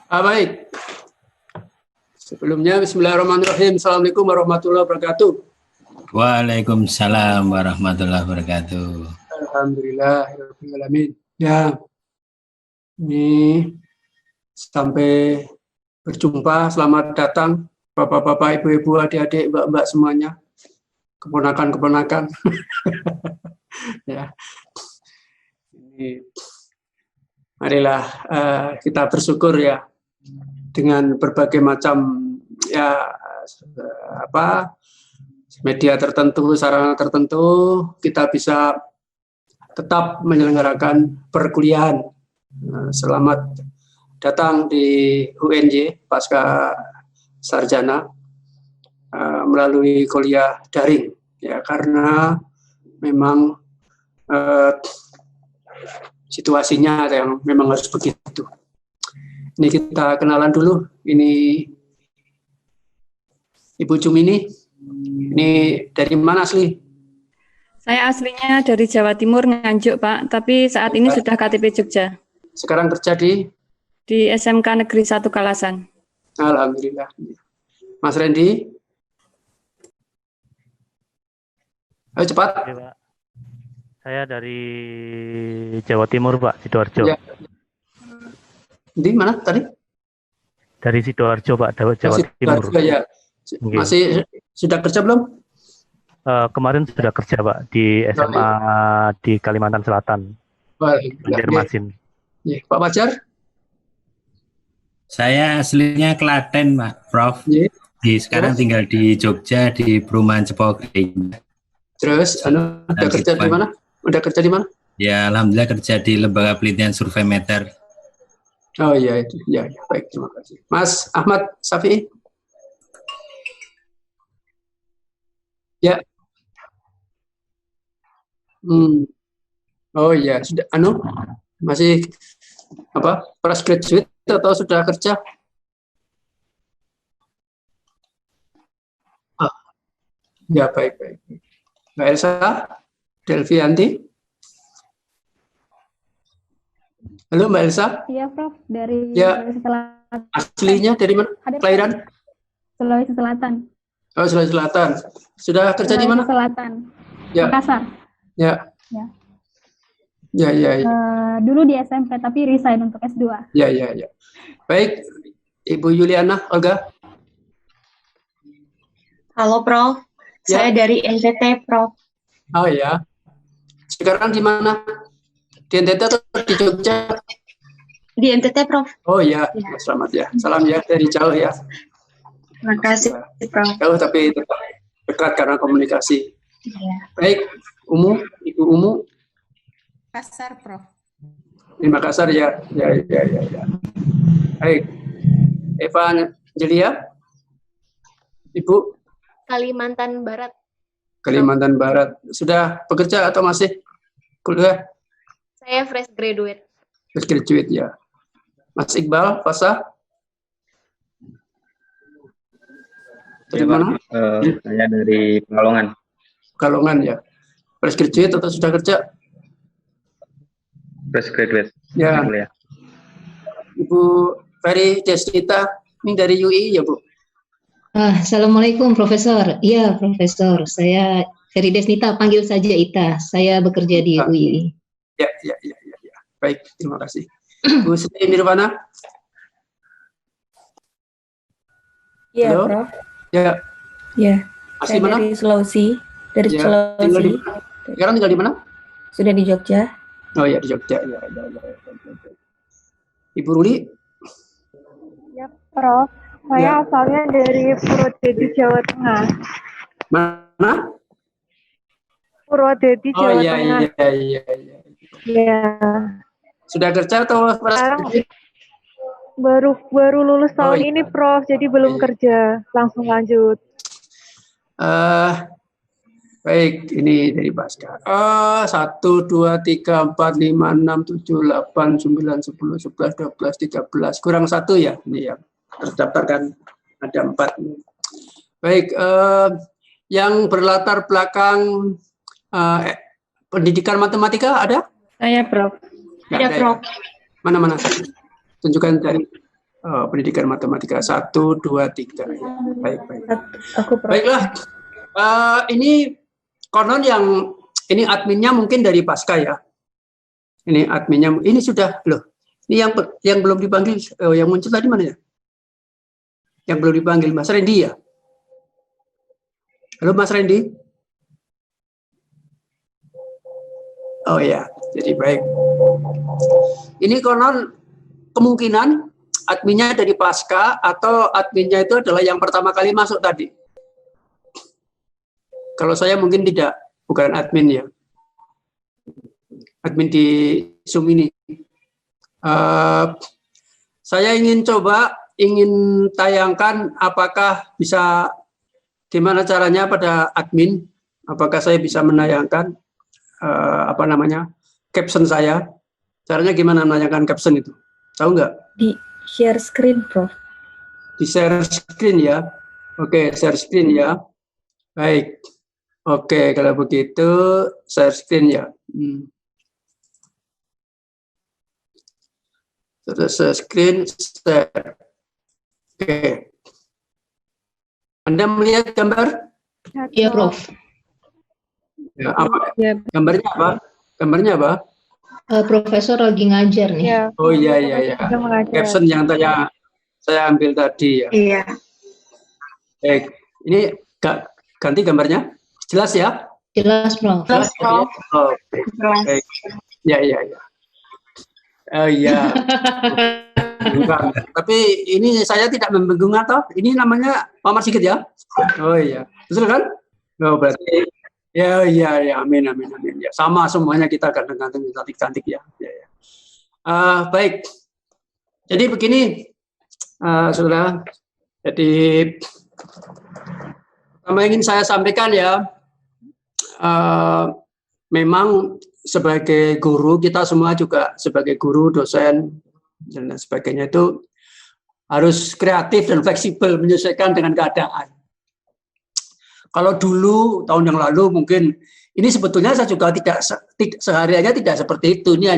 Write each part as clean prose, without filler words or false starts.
Baik. Sebelumnya, bismillahirrahmanirrahim. Assalamualaikum warahmatullahi wabarakatuh. Waalaikumsalam warahmatullahi wabarakatuh. Alhamdulillahirrahmanirrahim. Ya, ini sampai berjumpa. Selamat datang, bapak-bapak, ibu-ibu, adik-adik, mbak-mbak semuanya, keponakan-keponakan. Ya, ini marilah kita bersyukur ya dengan berbagai macam ya media tertentu, sarana tertentu, kita bisa tetap menyelenggarakan perkuliahan. Selamat datang di UNJ pasca sarjana melalui kuliah daring ya, karena memang situasinya yang memang harus begitu. Ini kita kenalan dulu. Ini Ibu Jumini. Ini dari mana asli? Saya aslinya dari Jawa Timur, Nganjuk, Pak. Tapi saat ini sudah KTP Jogja. Sekarang kerja di SMK Negeri 1 Kalasan. Alhamdulillah. Mas Randy? Ayo cepat. Oke, Pak. Saya dari Jawa Timur, Pak, Sidoarjo. Ya. Di mana tadi? Dari Sidoarjo, Pak, Jawa Timur. Ya. Masih sudah kerja belum? Kemarin sudah kerja, Pak, di SMA di Kalimantan Selatan. Banjarmasin. Ya. Pak Fajar? Saya aslinya Klaten, Pak, Prof. Ya. Sekarang tinggal di Jogja di perumahan Cepogeng. Terus, udah kerja di mana? Udah kerja di mana? Ya, alhamdulillah kerja di Lembaga Penelitian Survei Meter. Oh iya itu, ya, baik, terima kasih. Mas Ahmad Safi'i? Ya. Oh iya, sudah masih fresh graduate atau sudah kerja? Ya, baik. Mbak Elsa Delvianti? Halo Mbak Elsa? Iya, Prof. Dari ya. Sulawesi Selatan. Aslinya dari mana? Kelahiran? Sulawesi Selatan. Oh, Sulawesi Selatan. Sudah kerja di mana? Sulawesi Selatan. Ya. Makassar. Ya. Ya. Dulu di SMP, tapi resign untuk S2. Ya. Baik, Ibu Yuliana, Olga. Halo, Prof. Ya. Saya dari NTT, Prof. Oh ya. Sekarang di mana? Di NTT atau di Jogja? Di NTT, Prof. Oh ya, selamat ya. Salam ya dari jauh ya. Terima kasih, Prof. Jauh tapi tetap dekat karena komunikasi. Ya. Baik, Ibu Umu. Makassar, Prof. Di Makassar ya. Baik, Eva Jelia. Ibu. Kalimantan Barat. Kalimantan Barat. Sudah bekerja atau masih kuliah? Saya fresh graduate. Fresh graduate ya. Mas Iqbal, Fasa? Dari mana? Saya dari Pekalongan. Pekalongan ya. Fresh graduate atau sudah kerja? Fresh graduate. Ya. Ibu Ferry Desnita, ini dari UI ya, Bu? Assalamualaikum, Profesor. Iya, Profesor. Saya Ferry Desnita, panggil saja Ita. Saya bekerja di UI. Ya. Baik, terima kasih. Bu Siti Nirwana? Iya, halo? Prof. Ya. Asli mana? Dari Sulawesi. Sulawesi. Sekarang tinggal di mana? Sudah di Jogja. Oh ya, di Jogja. Ya. Ibu Ruli? Ya, Prof. Saya asalnya dari Purwodadi, Jawa Tengah. Mana? Purwodadi, Jawa Tengah. Iya. Ya. Sudah kerja atau baru lulus tahun ini, Prof. Jadi belum kerja. Langsung lanjut. Baik, ini dari Pasca. 1, 2, 3, 4, 5, 6, 7, 8, 9, 10, 11, 12, 13. Kurang 1 ya? Ini ya. Terdaftar kan ada 4. Baik, yang berlatar belakang pendidikan matematika ada? Saya, Prof. Ada, Prof. Mana? Tunjukkan dari. pendidikan matematika 1, 2, 3. Ya. Baik. Aku Prof. Baiklah, ini konon yang ini adminnya mungkin dari Pasca ya. Ini adminnya, ini sudah loh. Ini yang belum dipanggil, yang muncul tadi mana ya? Yang belum dipanggil Mas Randy ya. Halo Mas Randy. Oh ya, jadi baik. Ini konon kemungkinan adminnya dari Pasca atau adminnya itu adalah yang pertama kali masuk tadi. Kalau saya mungkin tidak, bukan admin ya. Admin di Zoom ini. Saya ingin tayangkan apakah bisa, gimana caranya pada admin, apakah saya bisa menayangkan caption saya. Caranya gimana menayangkan caption itu? Tahu nggak? Di share screen, Prof. Di share screen ya. Oke, share screen ya. Baik. Oke, kalau begitu share screen ya. Share screen, share. Oke. Anda melihat gambar? Iya, Prof. Ya, apa? Gambarnya apa? Gambarnya apa? Profesor lagi ngajar nih. Ya. Oh iya. Caption yang saya ambil tadi ya. Iya. Baik. Ini ganti gambarnya. Jelas ya? Jelas, Prof. Jelas, Prof. Oke. Baik. Ya. Oh iya. Bukan. Tapi ini saya tidak membenggung atau? Ini namanya Muhammad Sigit ya? Oh iya. Betul kan? Oh berarti ya, amin. Ya, sama semuanya kita kadang-kadang cantik-cantik ya. Baik. Jadi begini, saudara. Jadi pertama ingin saya sampaikan ya, memang sebagai guru, kita semua juga sebagai guru, dosen, dan sebagainya itu harus kreatif dan fleksibel menyesuaikan dengan keadaan. Kalau dulu tahun yang lalu mungkin ini sebetulnya saya juga tidak sehariannya tidak seperti itu. Ini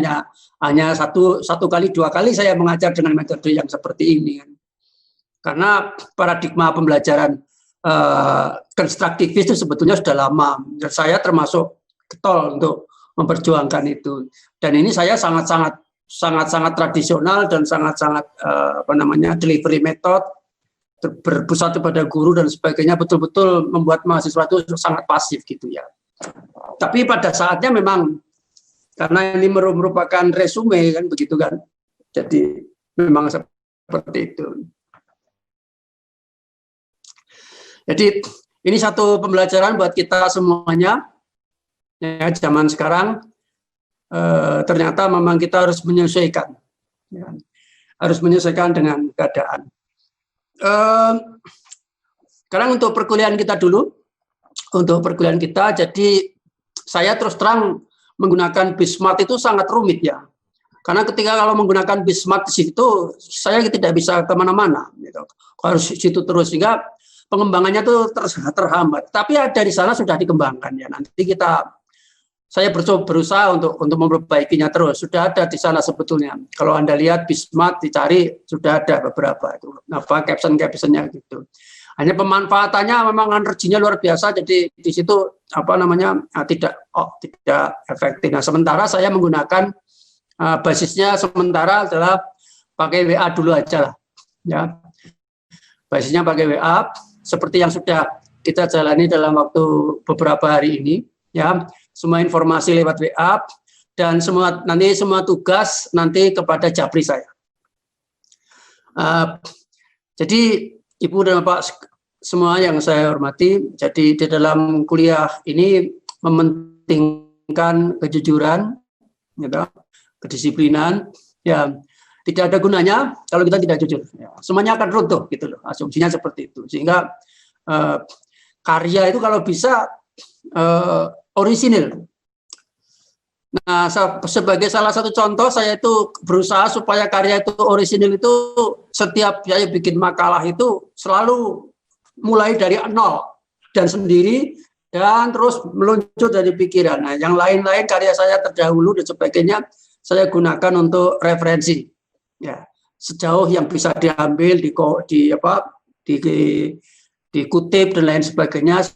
hanya satu kali 2 kali saya mengajar dengan metode yang seperti ini. Karena paradigma pembelajaran konstruktivis itu sebetulnya sudah lama. Dan saya termasuk getol untuk memperjuangkan itu. Dan ini saya sangat tradisional dan sangat delivery method, berpusat kepada guru dan sebagainya, betul-betul membuat mahasiswa itu sangat pasif gitu ya. Tapi pada saatnya memang karena ini merupakan resume kan begitu kan, jadi memang seperti itu. Jadi ini satu pembelajaran buat kita semuanya ya, zaman sekarang ternyata memang kita harus menyesuaikan ya, harus menyesuaikan dengan keadaan. Sekarang untuk perkuliahan kita dulu. Untuk perkuliahan kita, jadi saya terus terang menggunakan Bismart itu sangat rumit ya. Karena ketika kalau menggunakan Bismart di situ, saya tidak bisa kemana-mana. Gitu. Harus di situ terus, sehingga pengembangannya itu terhambat. Tapi dari sana sudah dikembangkan ya. Nanti saya berusaha untuk memperbaikinya terus. Sudah ada di sana sebetulnya. Kalau Anda lihat Bismart dicari sudah ada beberapa itu. Caption-captionnya gitu. Hanya pemanfaatannya memang energinya luar biasa. Jadi di situ tidak efektif. Nah, sementara saya menggunakan basisnya sementara adalah pakai WA dulu aja lah. Ya. Basisnya pakai WA seperti yang sudah kita jalani dalam waktu beberapa hari ini. Ya. Semua informasi lewat WA dan semua tugas nanti kepada Japri saya. Jadi Ibu dan Bapak semua yang saya hormati, jadi di dalam kuliah ini mementingkan kejujuran, gitu, kedisiplinan. Ya, tidak ada gunanya kalau kita tidak jujur. Ya, semuanya akan runtuh, gitu loh. Asumsinya seperti itu. Sehingga karya itu kalau bisa orisinil. Nah, sebagai salah satu contoh, saya itu berusaha supaya karya itu orisinil itu setiap saya bikin makalah itu selalu mulai dari nol dan sendiri dan terus meluncur dari pikiran. Nah, yang lain-lain karya saya terdahulu dan sebagainya saya gunakan untuk referensi. Ya, sejauh yang bisa diambil, dikutip dan lain sebagainya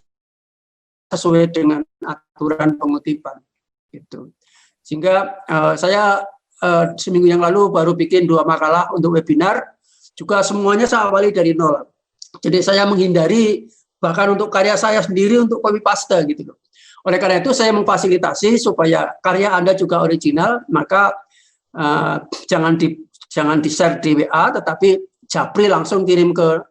sesuai dengan aturan pengutipan. Gitu. Sehingga saya seminggu yang lalu baru bikin 2 makalah untuk webinar, juga semuanya saya awali dari nol. Jadi saya menghindari bahkan untuk karya saya sendiri untuk copy paste gitu loh. Oleh karena itu saya memfasilitasi supaya karya Anda juga original, maka jangan di-share di WA, tetapi Japri langsung kirim ke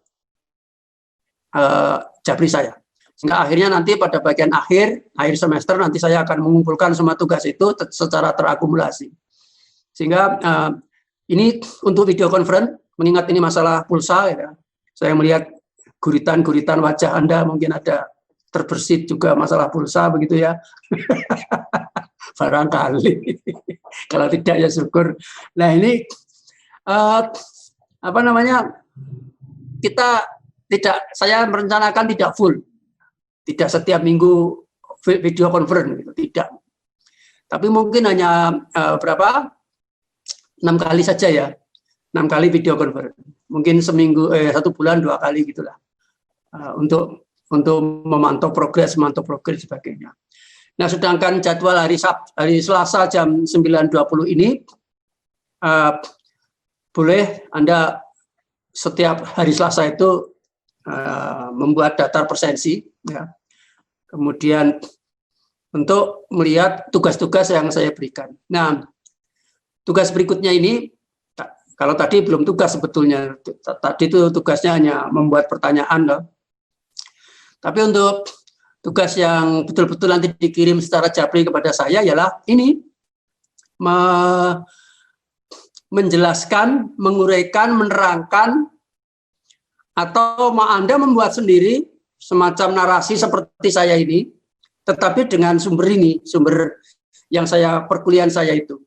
Japri saya. Sehingga akhirnya nanti pada bagian akhir semester nanti saya akan mengumpulkan semua tugas itu secara terakumulasi. Sehingga ini untuk video conference, mengingat ini masalah pulsa, ya, saya melihat guritan-guritan wajah Anda mungkin ada terbersit juga masalah pulsa begitu ya. Barangkali. Kalau tidak ya syukur. Nah ini saya merencanakan tidak full, tidak setiap minggu video conference gitu, tidak. Tapi mungkin hanya 6 kali saja ya, 6 kali video conference. Mungkin seminggu 1 bulan 2 kali gitulah, untuk memantau progres sebagainya. Nah, sedangkan jadwal hari Selasa jam 9.20 ini, boleh Anda setiap hari Selasa itu membuat daftar presensi, ya. Kemudian untuk melihat tugas-tugas yang saya berikan. Nah, tugas berikutnya ini, kalau tadi belum tugas sebetulnya, tadi itu tugasnya hanya membuat pertanyaan loh. Tapi untuk tugas yang betul-betul nanti dikirim secara Japri kepada saya ialah ini, menjelaskan, menguraikan, menerangkan, atau mau Anda membuat sendiri semacam narasi seperti saya ini, tetapi dengan sumber yang perkuliahan saya itu.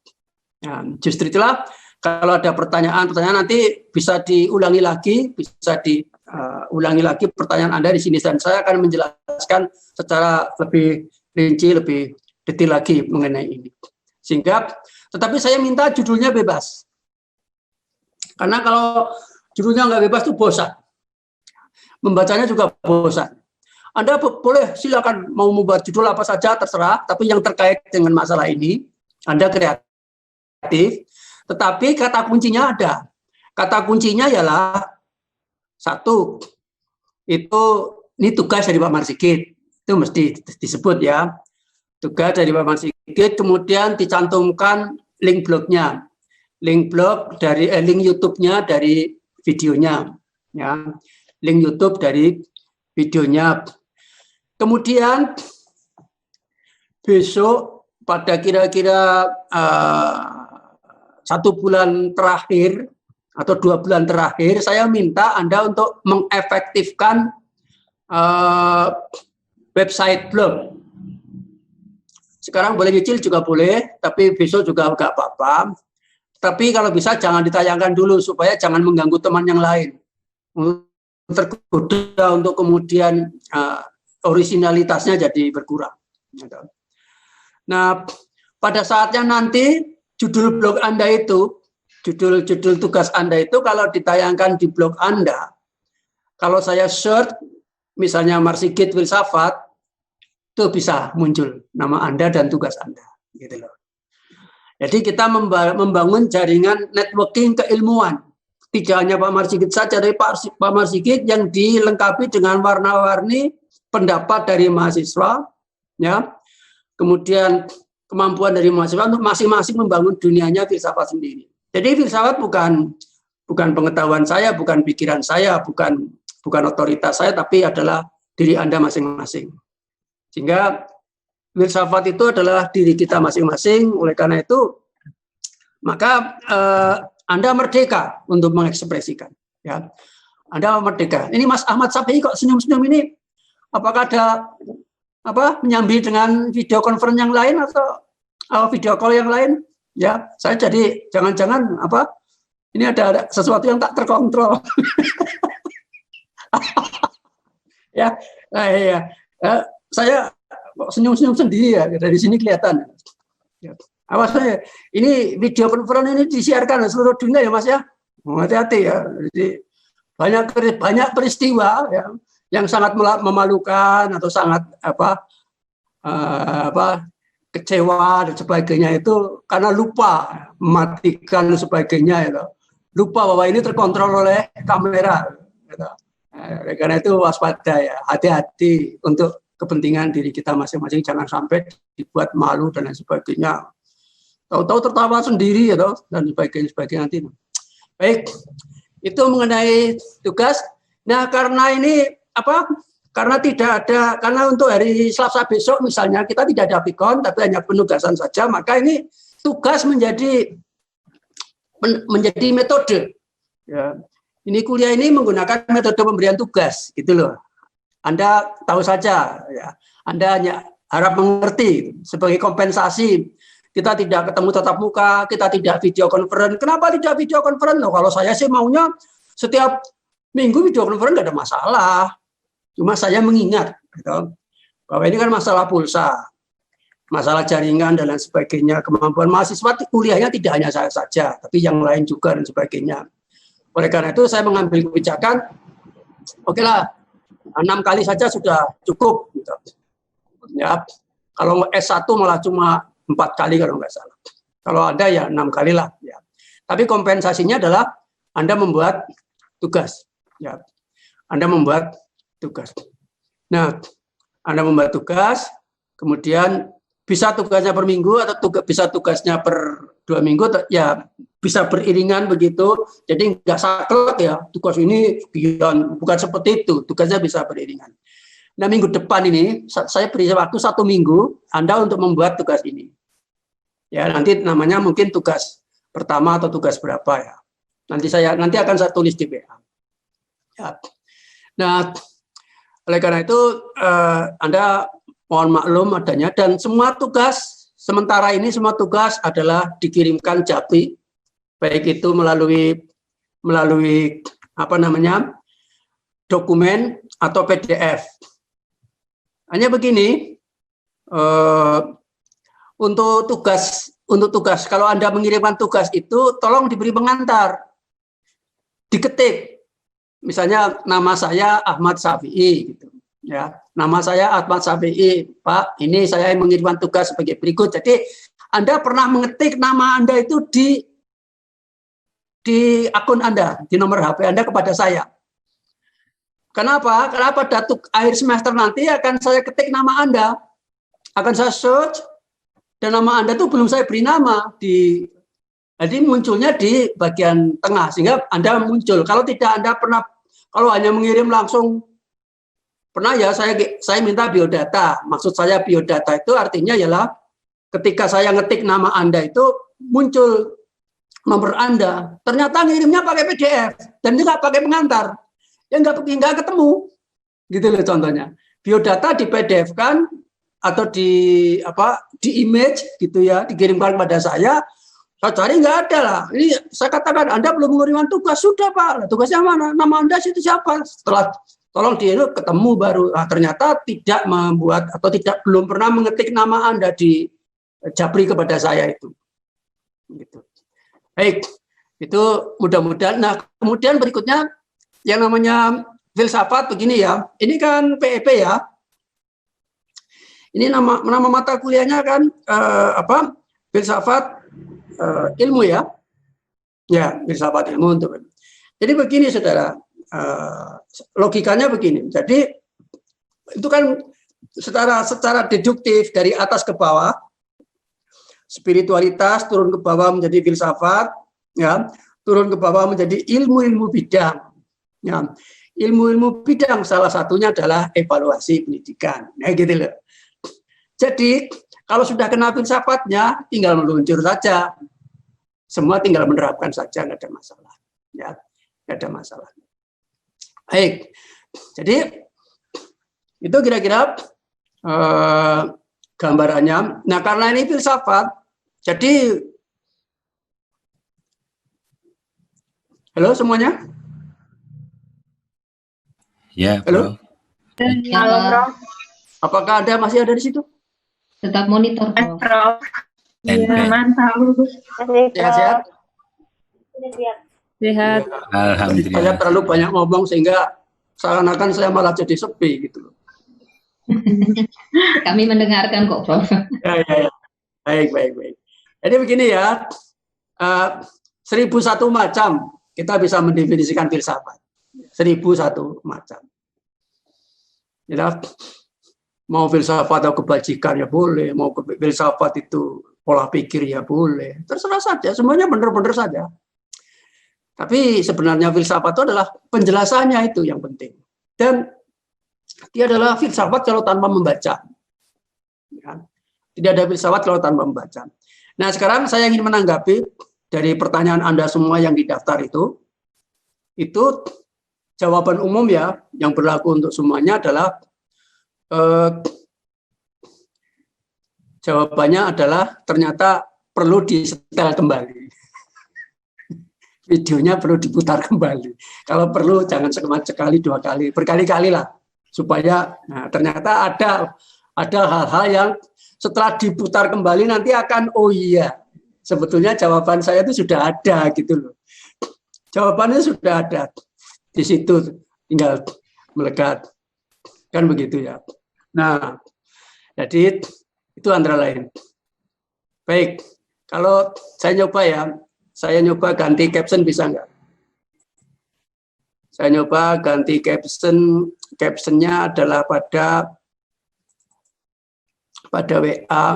Nah, justru itulah kalau ada pertanyaan nanti bisa diulangi lagi, pertanyaan Anda di sini, dan saya akan menjelaskan secara lebih rinci, lebih detail lagi mengenai ini. Tetapi saya minta judulnya bebas. Karena kalau judulnya nggak bebas itu bosan. Membacanya juga bosan. Anda boleh silakan mau membuat judul apa saja terserah, tapi yang terkait dengan masalah ini Anda kreatif. Tetapi kata kuncinya ada. Kata kuncinya ialah 1, ini tugas dari Pak Marsikit, itu mesti disebut ya. Tugas dari Pak Marsikit, kemudian dicantumkan link blognya, link YouTube-nya dari videonya, ya, link YouTube dari videonya. Kemudian besok pada kira-kira 1 bulan terakhir atau 2 bulan terakhir, saya minta Anda untuk mengefektifkan website blog. Sekarang boleh nyicil juga boleh, tapi besok juga nggak apa-apa. Tapi kalau bisa jangan ditayangkan dulu supaya jangan mengganggu teman yang lain. Tergoda untuk kemudian originalitasnya jadi berkurang. Nah, pada saatnya nanti judul blog Anda itu, judul tugas Anda itu kalau ditayangkan di blog Anda, kalau saya search misalnya Marsikit Filsafat, itu bisa muncul nama Anda dan tugas Anda, gitu loh. Jadi kita membangun jaringan networking keilmuan. Tidak hanya Pak Marsikit saja, dari Pak Marsikit yang dilengkapi dengan warna-warni pendapat dari mahasiswa, ya. Kemudian kemampuan dari mahasiswa untuk masing-masing membangun dunianya filsafat sendiri. Jadi filsafat bukan pengetahuan saya, bukan pikiran saya, bukan otoritas saya, tapi adalah diri Anda masing-masing. Sehingga filsafat itu adalah diri kita masing-masing. Oleh karena itu, maka Anda merdeka untuk mengekspresikan. Ya, Anda merdeka. Ini Mas Ahmad Safi kok senyum-senyum ini? Apakah ada menyambi dengan video conference yang lain atau video call yang lain? Ya, saya jadi jangan-jangan ini ada sesuatu yang tak terkontrol. Ya, saya senyum-senyum sendiri ya, dari sini kelihatan. Ya. Awas saya, ini video conference ini disiarkan di seluruh dunia ya Mas ya. Hati-hati ya. Jadi banyak peristiwa ya, yang sangat memalukan atau sangat kecewa dan sebagainya itu karena lupa mematikan dan sebagainya itu. Lupa bahwa ini terkontrol oleh kamera gitu. Karena itu waspada ya, hati-hati untuk kepentingan diri kita masing-masing, jangan sampai dibuat malu dan lain sebagainya. Tahu-tahu tertawa sendiri ya dan sebagainya nanti. Baik, itu mengenai tugas. Nah, karena ini karena untuk hari Selasa besok misalnya kita tidak ada pikon tapi hanya penugasan saja, maka ini tugas menjadi metode. Ya. Ini kuliah ini menggunakan metode pemberian tugas, gitu loh. Anda tahu saja, ya. Anda hanya harap mengerti sebagai kompensasi. Kita tidak ketemu tatap muka, kita tidak video conference. Kenapa tidak video conference? Loh, kalau saya sih maunya setiap minggu video conference nggak ada masalah. Cuma saya mengingat gitu, bahwa ini kan masalah pulsa, masalah jaringan dan lain sebagainya. Kemampuan mahasiswa kuliahnya tidak hanya saya saja, tapi yang lain juga dan sebagainya. Oleh karena itu saya mengambil kebijakan, oke lah, 6 kali saja sudah cukup. Gitu. Ya, kalau S1 malah cuma 4 kali kalau nggak salah. Kalau ada ya 6 kali lah. Ya. Tapi kompensasinya adalah Anda membuat tugas. Ya. Anda membuat tugas. Nah, Anda membuat tugas, kemudian bisa tugasnya per minggu atau bisa tugasnya per 2 minggu, ya bisa beriringan begitu. Jadi nggak saklek ya, tugas ini sekian, bukan seperti itu. Tugasnya bisa beriringan. Nah, minggu depan ini saya beri waktu 1 minggu Anda untuk membuat tugas ini. Ya, nanti namanya mungkin tugas pertama atau tugas berapa ya. Nanti akan saya tulis di WA. Ya. Nah, oleh karena itu Anda mohon maklum adanya, dan semua tugas sementara ini semua tugas adalah dikirimkan Japri, baik itu melalui dokumen atau PDF. Hanya begini, untuk tugas kalau Anda mengirimkan tugas itu tolong diberi pengantar, diketik, misalnya nama saya Ahmad Syafi'i gitu. Ya, nama saya Ahmad Syafi'i, Pak. Ini saya mengirimkan tugas sebagai berikut. Jadi Anda pernah mengetik nama Anda itu di akun Anda, di nomor HP Anda kepada saya. Kenapa? Karena pada akhir semester nanti akan saya ketik nama Anda, akan saya search, dan nama Anda itu belum saya beri nama jadi munculnya di bagian tengah sehingga Anda muncul. Kalau tidak Anda pernah, kalau hanya mengirim langsung. Pernah ya saya minta biodata. Maksud saya biodata itu artinya ialah ketika saya ngetik nama Anda itu muncul nomor Anda. Ternyata ngirimnya pakai PDF dan juga pakai pengantar. Ya nggak ketemu. Gitu loh contohnya. Biodata di PDF kan atau di image gitu ya, dikirimkan kepada saya cari nggak ada lah. Ini saya katakan Anda belum mengirimkan tugas. Sudah Pak, tugasnya mana? Nama Anda situ siapa? Setelah tolong dia ketemu baru, ternyata tidak membuat atau belum pernah mengetik nama Anda di Japri kepada saya itu. Gitu. Baik, itu mudah-mudahan. Nah, kemudian berikutnya yang namanya filsafat begini ya. Ini kan PEP ya. Ini nama mata kuliahnya kan filsafat ilmu ya. Ya, filsafat ilmu untuk. Jadi begini Saudara. Logikanya begini. Jadi itu kan secara deduktif dari atas ke bawah, spiritualitas turun ke bawah menjadi filsafat, ya, turun ke bawah menjadi ilmu-ilmu bidang. Ya, ilmu-ilmu bidang salah satunya adalah evaluasi pendidikan. Nah, gitu loh. Jadi kalau sudah kena filsafatnya, tinggal meluncur saja. Semua tinggal menerapkan saja, nggak ada masalah. Ya, nggak ada masalah. Baik, jadi itu kira-kira gambarannya. Nah, karena ini filsafat, jadi halo semuanya. Ya, halo. Halo, Prof. Apakah masih ada di situ? Tetap monitor, Prof. Iya, mantap. Sehat-sehat. Sehat. Alhamdulillah. Saya terlalu banyak ngomong sehingga seakan-akan saya malah jadi sepi gitu. Kami mendengarkan kok, Prof. Ya. Baik. Jadi begini ya, 1001 macam kita bisa mendefinisikan filsafat. 1001 macam. Ya, mau filsafat atau kebajikan ya boleh, mau filsafat itu pola pikir ya boleh, terserah saja, semuanya benar-benar saja. Tapi sebenarnya filsafat itu adalah penjelasannya itu yang penting. Dan dia adalah filsafat kalau tanpa membaca. Ya. Tidak ada filsafat kalau tanpa membaca. Nah, sekarang saya ingin menanggapi dari pertanyaan Anda semua yang didaftar itu jawaban umum ya, yang berlaku untuk semuanya adalah jawabannya adalah ternyata perlu disetel kembali. Videonya perlu diputar kembali. Kalau perlu jangan sekali, 2 kali, berkali-kali lah. Supaya ternyata ada hal-hal yang setelah diputar kembali nanti akan, oh iya, sebetulnya jawaban saya itu sudah ada gitu loh. Jawabannya sudah ada. Di situ tinggal melekat. Kan begitu ya. Nah, jadi itu antara lain. Baik, kalau saya nyoba ganti caption bisa nggak? Saya nyoba ganti captionnya adalah pada WA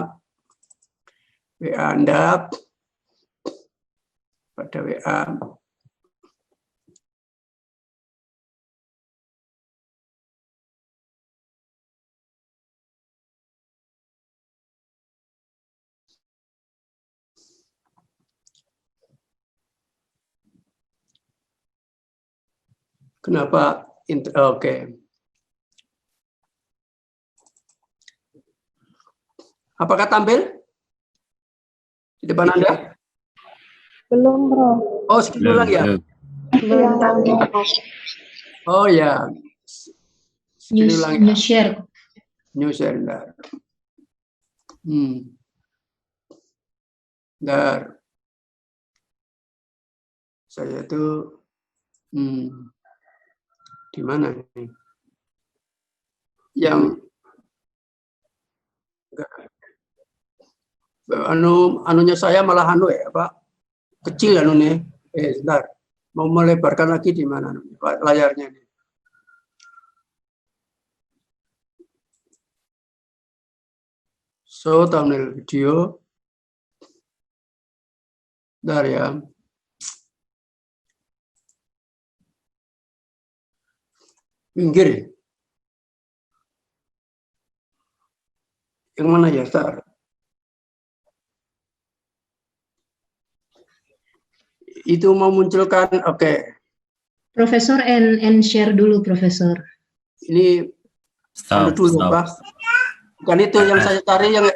Anda, pada WA. Kenapa? Oke. Apakah tampil di depan Anda? Belum, Bro. Oh, skip ulang ya? Belum. Oh ya. Skip ulang ya. New share. New share, bentar. Bentar. Saya tuh di mana nih? Yang anunya saya malah ya, Pak. Kecil anunya. Sebentar. Mau melebarkan lagi di mana Pak layarnya nih? So, thumbnail video. Bentar ya. Minggir. Yang mana ya, Star? Itu mau munculkan, oke. Profesor and share dulu, Profesor. Ini dulu, Pak. Bukan itu yang saya cari, yang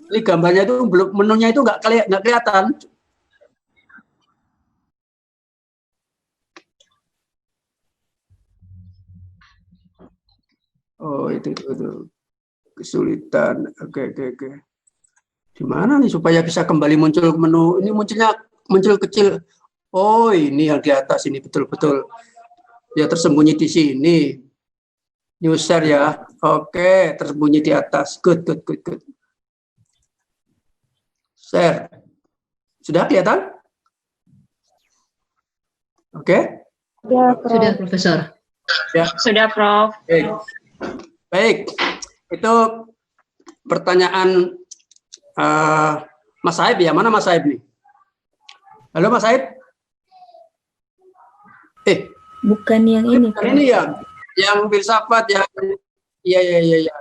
ini gambarnya itu belum, menunya itu nggak kelihatan. Oh, itu kesulitan. Oke. Di mana nih supaya bisa kembali muncul menu? Ini muncul kecil. Oh, ini yang di atas ini betul-betul. Ya tersembunyi di sini. New share ya. Oke, tersembunyi di atas. Good. Share. Sudah kelihatan? Oke? Ya, Prof. Sudah, Profesor. Ya. Sudah, Prof. Baik. Itu pertanyaan Mas Saib ya. Mana Mas Saib nih? Halo Mas Saib? Bukan yang ini. Bukan ini ya. Yang filsafat yang iya.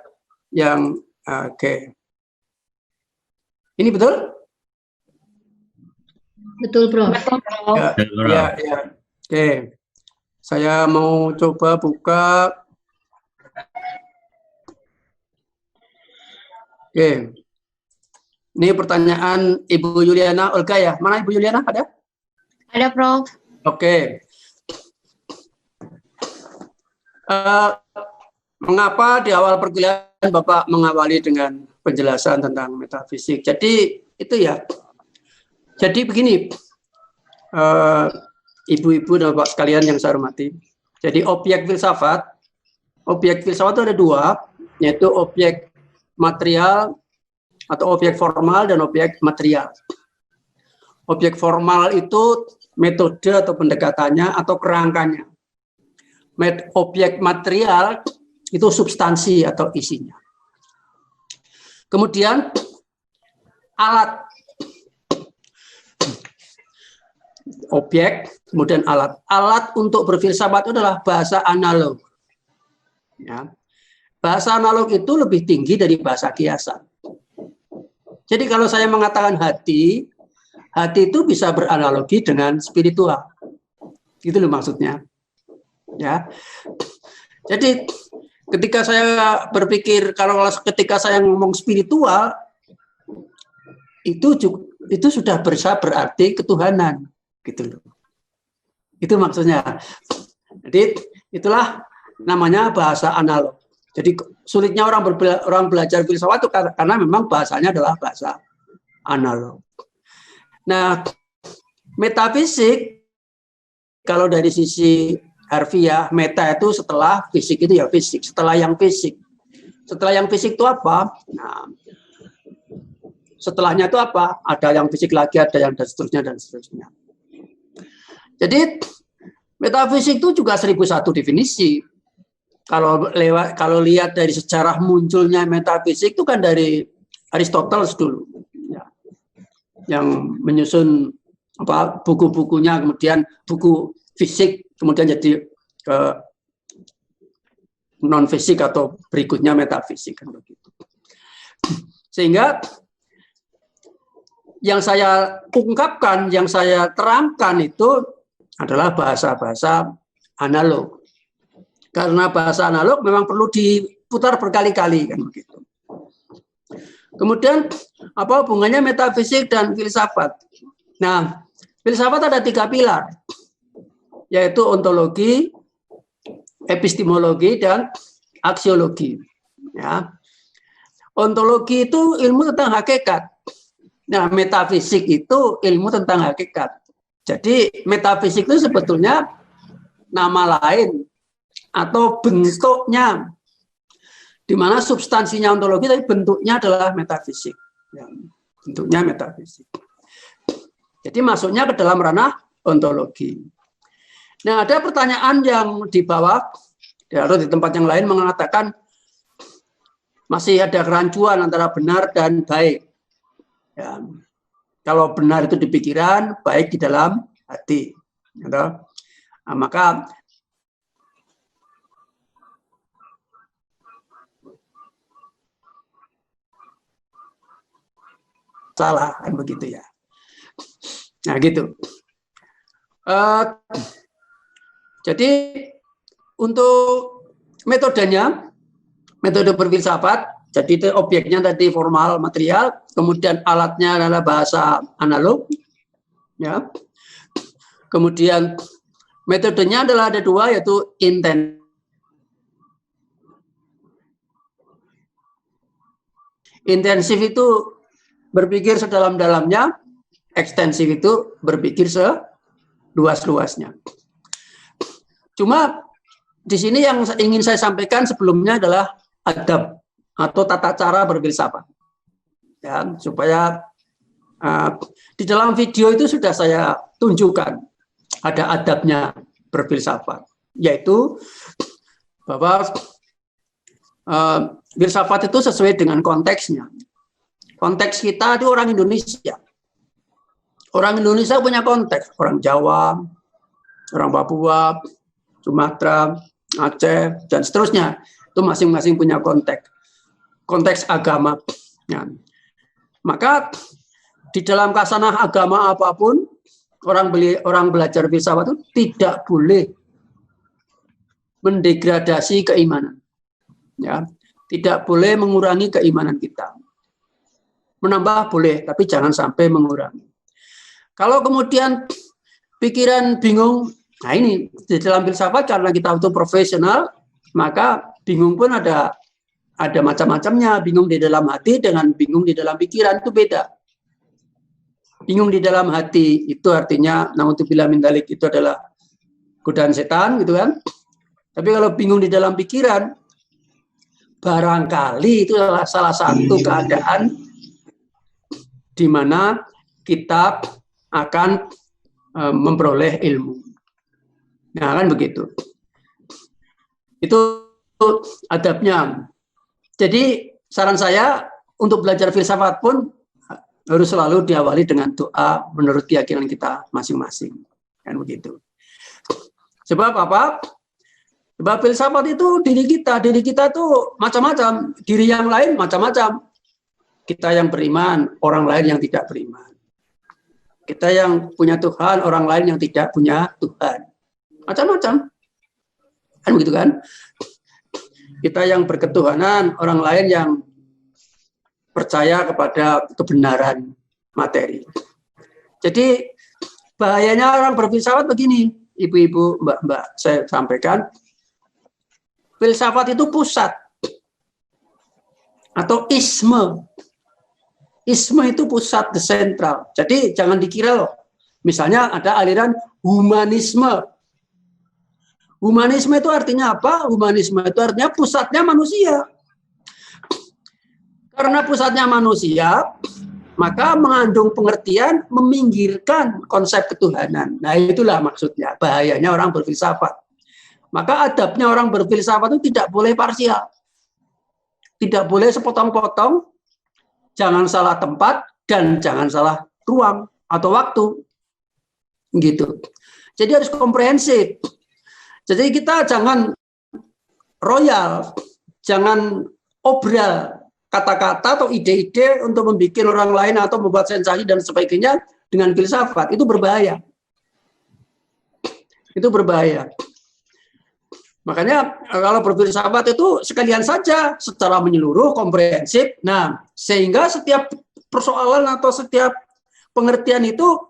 Yang oke. Ini betul? Betul, Prof. Ya. Oke. Saya mau coba buka. Oke. Ini pertanyaan Ibu Yuliana Olga ya. Mana Ibu Yuliana? Ada? Ada, Prof. Oke. Mengapa di awal perkuliahan Bapak mengawali dengan penjelasan tentang metafisik? Jadi itu ya. Jadi begini, ibu-ibu dan bapak sekalian yang saya hormati. Jadi objek filsafat itu ada dua, yaitu objek material atau objek formal dan objek material. Objek formal itu metode atau pendekatannya atau kerangkanya. Objek material itu substansi atau isinya. Kemudian alat. Objek, kemudian alat. Alat untuk berfilsafat itu adalah bahasa analog. Ya. Bahasa analog itu lebih tinggi dari bahasa kiasan. Jadi kalau saya mengatakan hati itu bisa beranalogi dengan spiritual. Itu loh maksudnya. Ya. Jadi ketika saya berpikir ketika saya ngomong spiritual itu sudah berarti ketuhanan. Gitu loh. Itu maksudnya. Jadi itulah namanya bahasa analog. Jadi sulitnya orang belajar filsafat itu karena memang bahasanya adalah bahasa analog. Nah, metafisik kalau dari sisi harfiah, meta itu setelah fisik itu ya fisik, setelah yang fisik. Setelah yang fisik itu apa? Nah, setelahnya itu apa? Ada yang fisik lagi, ada yang dan seterusnya. Jadi metafisik itu juga 1001 definisi. Kalau lihat dari sejarah munculnya metafisik itu kan dari Aristoteles dulu, ya, yang menyusun buku-bukunya, kemudian buku fisik, kemudian jadi ke non fisik atau berikutnya metafisik kan begitu. Sehingga yang saya ungkapkan, yang saya terangkan itu adalah bahasa-bahasa analog. Karena bahasa analog memang perlu diputar berkali-kali kan begitu. Kemudian apa hubungannya metafisik dan filsafat? Nah, filsafat ada 3 pilar, yaitu ontologi, epistemologi, dan aksiologi. Ya. Ontologi itu ilmu tentang hakikat. Nah, metafisik itu ilmu tentang hakikat. Jadi metafisik itu sebetulnya nama lain atau bentuknya, di mana substansinya ontologi tapi bentuknya adalah metafisik. Ya, bentuknya metafisik. Jadi masuknya ke dalam ranah ontologi. Nah, ada pertanyaan yang di bawah atau di tempat yang lain mengatakan masih ada kerancuan antara benar dan baik. Ya. Kalau benar itu di pikiran, baik di dalam hati. Nah, maka salah kan begitu ya. Nah gitu. Jadi untuk metodenya, metode berfilsafat, jadi itu objeknya tadi formal material, kemudian alatnya adalah bahasa analog, ya. Kemudian metodenya adalah ada 2, yaitu intensif itu berpikir sedalam-dalamnya, ekstensif itu berpikir seluas-luasnya. Cuma di sini yang ingin saya sampaikan sebelumnya adalah adab atau tata cara berfilsafat. Ya, supaya di dalam video itu sudah saya tunjukkan ada adabnya berfilsafat, yaitu bahwa filsafat itu sesuai dengan konteksnya. Konteks kita itu orang Indonesia. Orang Indonesia punya konteks, orang Jawa, orang Papua, Sumatera, Aceh, dan seterusnya. Itu masing-masing punya konteks agama. Ya. Maka di dalam kasanah agama apapun, orang belajar filsafat itu tidak boleh mendegradasi keimanan. Ya. Tidak boleh mengurangi keimanan kita. Menambah boleh, tapi jangan sampai mengurangi. Kalau kemudian pikiran bingung, nah ini di dalam filsafat karena kita itu profesional, maka bingung pun ada macam-macamnya. Bingung di dalam hati dengan bingung di dalam pikiran itu beda. bingung di dalam hati itu artinya naudzubillah min dzalik, itu adalah godaan setan gitu kan. Tapi kalau bingung di dalam pikiran, barangkali itu adalah salah satu keadaan di mana kita akan memperoleh ilmu. Nah, kan begitu. Itu adabnya. Jadi saran saya untuk belajar filsafat pun harus selalu diawali dengan doa menurut keyakinan kita masing-masing. Kan begitu. Sebab apa? Sebab filsafat itu diri kita tuh macam-macam, diri yang lain macam-macam. Kita yang beriman, orang lain yang tidak beriman. Kita yang punya Tuhan, orang lain yang tidak punya Tuhan. Macam-macam. Kan begitu kan? Kita yang berketuhanan, orang lain yang percaya kepada kebenaran materi. Jadi bahayanya orang berfilsafat begini, ibu-ibu, mbak-mbak, saya sampaikan, filsafat itu pusat atau isme. Isme itu pusat, the central. Jadi jangan dikira loh. Misalnya ada aliran humanisme. Humanisme itu artinya apa? Humanisme itu artinya pusatnya manusia. Karena pusatnya manusia, maka mengandung pengertian meminggirkan konsep ketuhanan. Nah, itulah maksudnya, bahayanya orang berfilsafat. Maka adabnya orang berfilsafat itu tidak boleh parsial. Tidak boleh sepotong-potong, jangan salah tempat, dan jangan salah ruang atau waktu. Gitu. Jadi harus komprehensif. Jadi kita jangan royal, jangan obral kata-kata atau ide-ide untuk membuat orang lain atau membuat sensasi dan sebagainya dengan filsafat. Itu berbahaya. Itu berbahaya. Makanya kalau berfilsafat itu sekalian saja secara menyeluruh, komprehensif. Nah, sehingga setiap persoalan atau setiap pengertian itu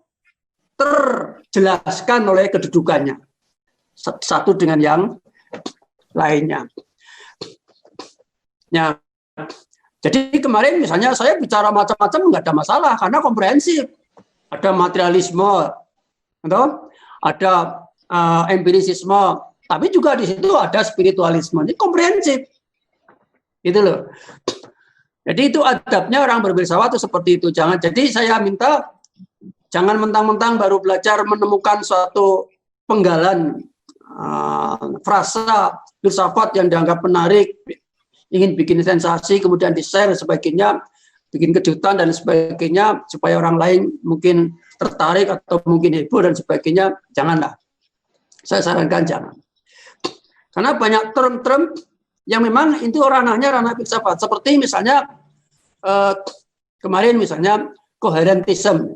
terjelaskan oleh kedudukannya. Satu dengan yang lainnya. Ya, jadi kemarin misalnya saya bicara macam-macam nggak ada masalah karena komprehensif. Ada materialisme, atau ada empirisisme, tapi juga di situ ada spiritualisme. Ini komprehensif, itu loh. Jadi itu adabnya orang berfilsafat itu seperti itu. Jangan. Jadi saya minta jangan mentang-mentang baru belajar menemukan suatu penggalan frasa filsafat yang dianggap menarik, ingin bikin sensasi, kemudian di-share dan sebagainya, bikin kejutan dan sebagainya, supaya orang lain mungkin tertarik atau mungkin heboh dan sebagainya, janganlah. Saya sarankan jangan. Karena banyak term-term yang memang itu ranahnya ranah filsafat. Seperti misalnya kemarin misalnya koherentisme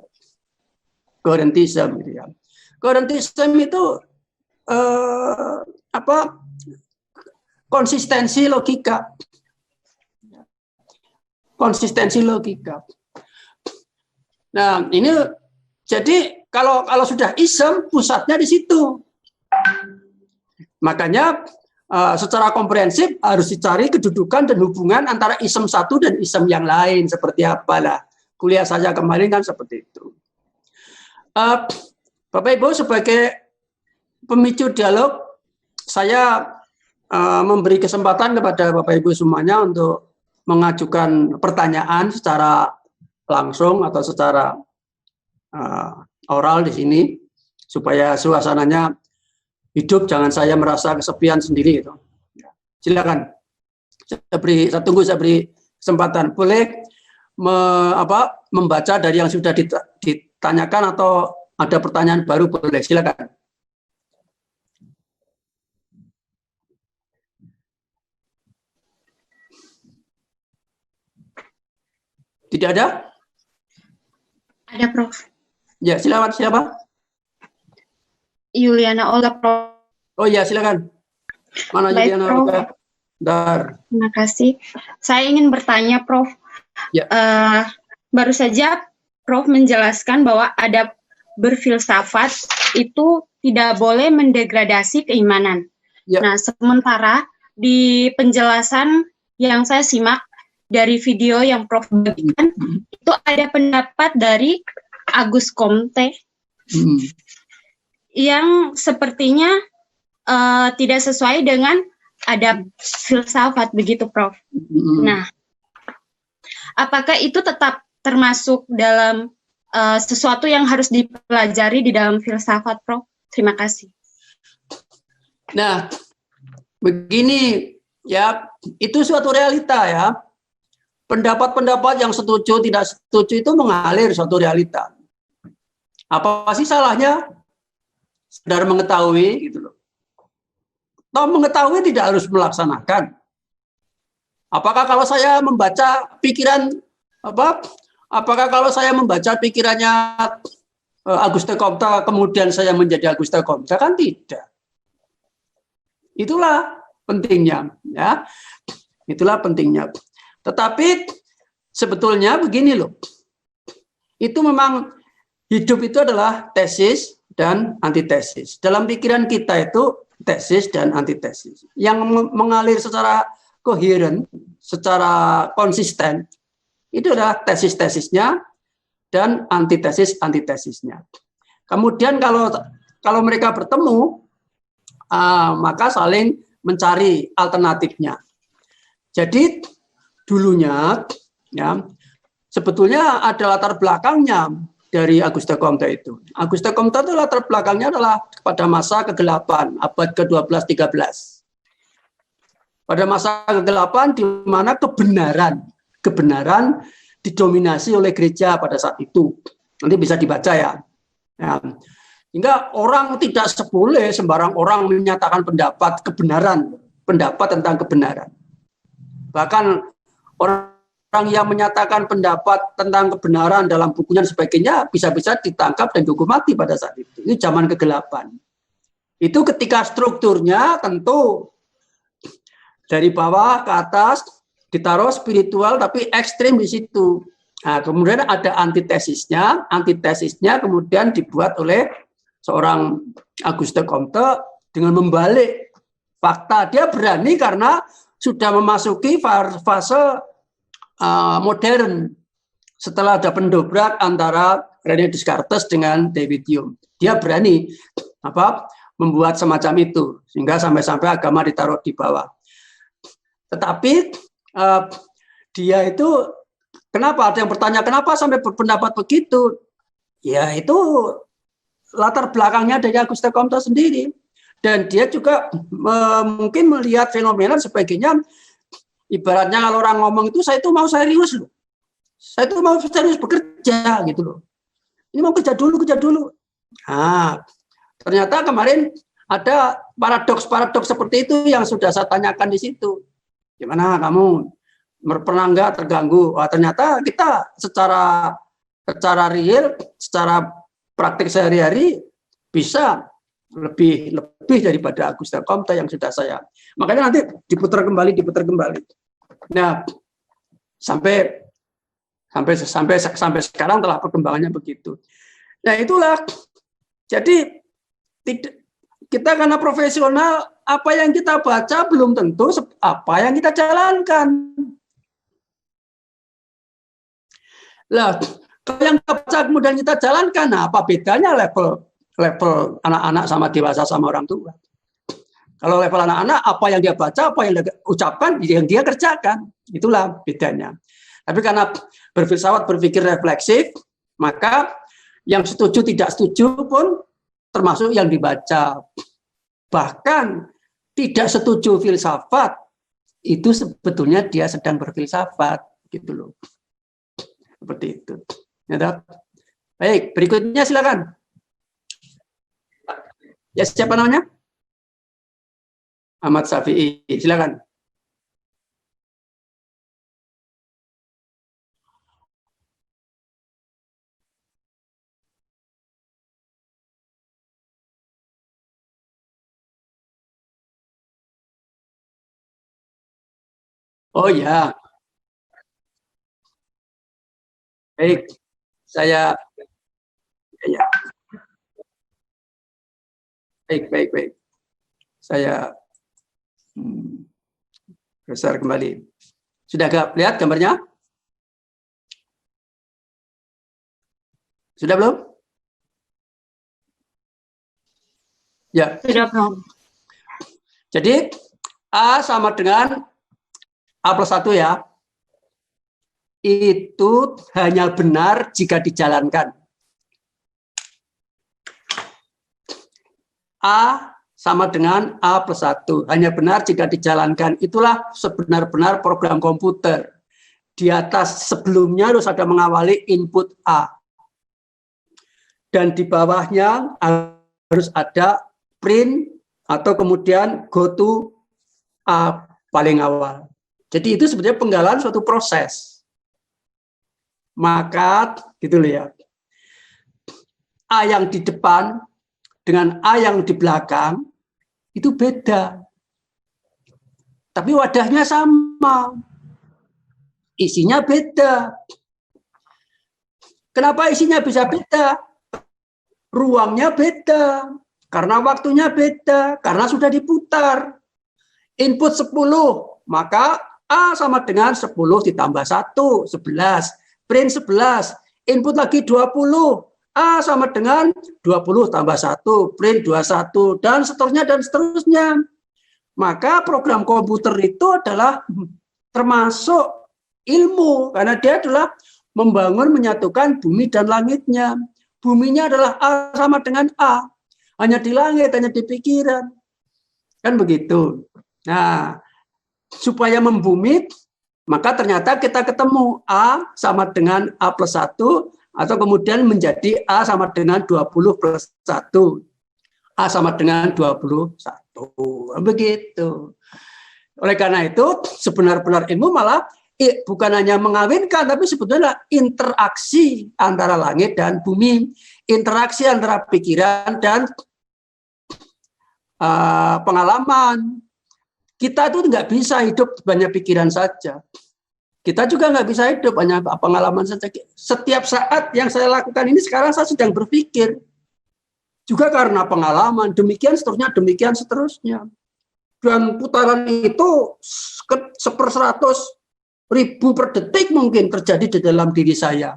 gitu ya. Koherentisme itu konsistensi logika. Konsistensi logika. Nah, ini jadi kalau sudah isem pusatnya di situ. Makanya secara komprehensif harus dicari kedudukan dan hubungan antara isem satu dan isem yang lain seperti apalah. Kuliah saya kemarin kan seperti itu. Bapak Ibu, sebagai pemicu dialog, saya memberi kesempatan kepada Bapak Ibu semuanya untuk mengajukan pertanyaan secara langsung atau secara oral di sini, supaya suasananya hidup, jangan saya merasa kesepian sendiri. Gitu. Silakan. Saya beri kesempatan. Boleh membaca dari yang sudah ditanyakan atau ada pertanyaan baru, boleh. Silakan. Tidak ada? Ada, Prof. Ya, silakan. Siapa? Yuliana Olga, Prof. Oh ya, silakan. Mana Baik, Yuliana Prof. Olga? Bentar. Terima kasih. Saya ingin bertanya, Prof. Ya. Baru saja Prof menjelaskan bahwa adab berfilsafat itu tidak boleh mendegradasi keimanan. Ya. Nah, sementara di penjelasan yang saya simak dari video yang Prof bagikan, itu ada pendapat dari Agus Comte yang sepertinya tidak sesuai dengan adab filsafat begitu, Prof. Nah, apakah itu tetap termasuk dalam sesuatu yang harus dipelajari di dalam filsafat, Prof? Terima kasih. Nah, begini ya, itu suatu realita ya. Pendapat-pendapat yang setuju tidak setuju itu mengalir suatu realita. Apa sih salahnya? Sekedar mengetahui gitu loh. Toh mengetahui tidak harus melaksanakan. Apakah kalau saya membaca pikiran apakah kalau saya membaca pikirannya Auguste Comte kemudian saya menjadi Auguste Comte? Kan tidak. Itulah pentingnya ya. Itulah pentingnya. Tetapi sebetulnya begini loh. Itu memang hidup itu adalah tesis dan antitesis. Dalam pikiran kita itu tesis dan antitesis. Yang mengalir secara koheren, secara konsisten, itu adalah tesis-tesisnya dan antitesis-antitesisnya. Kemudian kalau mereka bertemu, maka saling mencari alternatifnya. Jadi dulunya, ya, sebetulnya ada latar belakangnya dari Auguste Comte itu. Auguste Comte itu latar belakangnya adalah pada masa kegelapan, abad ke-12-13. Pada masa kegelapan di mana kebenaran didominasi oleh gereja pada saat itu. Nanti bisa dibaca ya. Hingga orang tidak boleh sembarang orang menyatakan pendapat tentang kebenaran. Bahkan orang yang menyatakan pendapat tentang kebenaran dalam bukunya dan sebagainya bisa-bisa ditangkap dan dihukum mati pada saat itu. Ini zaman kegelapan. Itu ketika strukturnya tentu dari bawah ke atas ditaruh spiritual tapi ekstrim di situ. Nah, kemudian ada antitesisnya kemudian dibuat oleh seorang Auguste Comte dengan membalik fakta. Dia berani karena sudah memasuki fase modern setelah ada pendobrak antara René Descartes dengan David Hume. Dia berani membuat semacam itu sehingga sampai-sampai agama ditaruh di bawah. Tetapi dia itu kenapa ada yang bertanya kenapa sampai berpendapat begitu? Ya itu latar belakangnya dari Auguste Comte sendiri. Dan dia juga mungkin melihat fenomena sebagainya. Ibaratnya kalau orang ngomong itu saya itu mau serius loh. Saya itu mau serius bekerja gitu loh. Ini mau kerja dulu. Nah, ternyata kemarin ada paradoks seperti itu yang sudah saya tanyakan di situ. Gimana kamu pernah nggak terganggu? Wah, ternyata kita secara real, secara praktik sehari-hari bisa lebih daripada Auguste Comte yang sudah saya. Makanya nanti diputar kembali. Nah, sampai sekarang telah perkembangannya begitu. Nah, itulah. Jadi kita karena profesional, apa yang kita baca belum tentu apa yang kita jalankan. Lah, kalau yang kita baca kemudian kita jalankan, nah apa bedanya level anak-anak sama dewasa sama orang tua? Kalau level anak-anak, apa yang dia baca, apa yang dia ucapkan, yang dia kerjakan. Itulah bedanya. Tapi karena berfilsafat, berpikir refleksif, maka yang setuju, tidak setuju pun termasuk yang dibaca. Bahkan tidak setuju filsafat, itu sebetulnya dia sedang berfilsafat. Gitu loh. Seperti itu. Ya, baik, berikutnya silakan. Ya, siapa namanya? Ahmad Syafi'i, silakan. Oh ya. Baik, saya ya. Baik. Saya besar kembali. Sudah lihat gambarnya? Sudah belum? Ya. Sudah, Prof. Jadi A sama dengan A plus 1 ya. Itu hanya benar jika dijalankan. A sama dengan A plus 1. Hanya benar jika dijalankan. Itulah sebenar-benar program komputer. Di atas sebelumnya harus ada mengawali input A. Dan di bawahnya harus ada print atau kemudian go to A paling awal. Jadi itu sebenarnya penggalan suatu proses. Maka gitu loh ya. A yang di depan dengan A yang di belakang itu beda. Tapi wadahnya sama. Isinya beda. Kenapa isinya bisa beda? Ruangnya beda. Karena waktunya beda. Karena sudah diputar. Input 10, maka A sama dengan 10 ditambah 1, 11. Print 11. Input lagi 20. A sama dengan 20 tambah 1, print 21, dan seterusnya. Maka program komputer itu adalah termasuk ilmu, karena dia adalah membangun, menyatukan bumi dan langitnya. Buminya adalah A sama dengan A. Hanya di langit, hanya di pikiran. Kan begitu. Nah, supaya membumi, maka ternyata kita ketemu A sama dengan A plus 1, atau kemudian menjadi A sama dengan 20 plus 1. A sama dengan 21. Begitu. Oleh karena itu, sebenar-benar ilmu malah bukan hanya mengawinkan, tapi sebetulnya interaksi antara langit dan bumi. Interaksi antara pikiran dan pengalaman. Kita itu nggak bisa hidup banyak pikiran saja. Kita juga nggak bisa hidup hanya pengalaman saja. Setiap saat yang saya lakukan ini sekarang saya sedang berpikir. Juga karena pengalaman, demikian seterusnya. Dan putaran itu 1/100.000 per detik mungkin terjadi di dalam diri saya.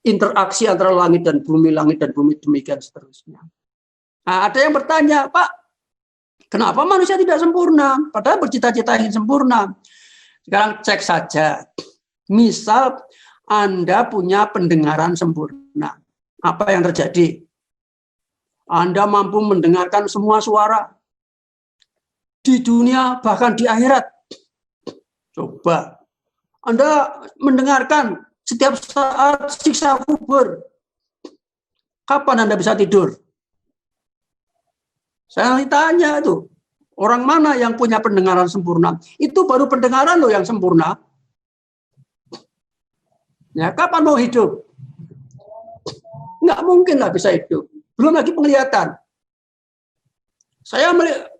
Interaksi antara langit dan bumi demikian seterusnya. Nah, ada yang bertanya, Pak, kenapa manusia tidak sempurna? Padahal bercita-cita ingin sempurna. Sekarang cek saja. Misal Anda punya pendengaran sempurna. Apa yang terjadi? Anda mampu mendengarkan semua suara. Di dunia, bahkan di akhirat. Coba. Anda mendengarkan setiap saat siksa kubur. Kapan Anda bisa tidur? Saya tanya itu, orang mana yang punya pendengaran sempurna? Itu baru pendengaran loh yang sempurna. Ya, kapan mau hidup? Nggak mungkin lah bisa hidup. Belum lagi penglihatan.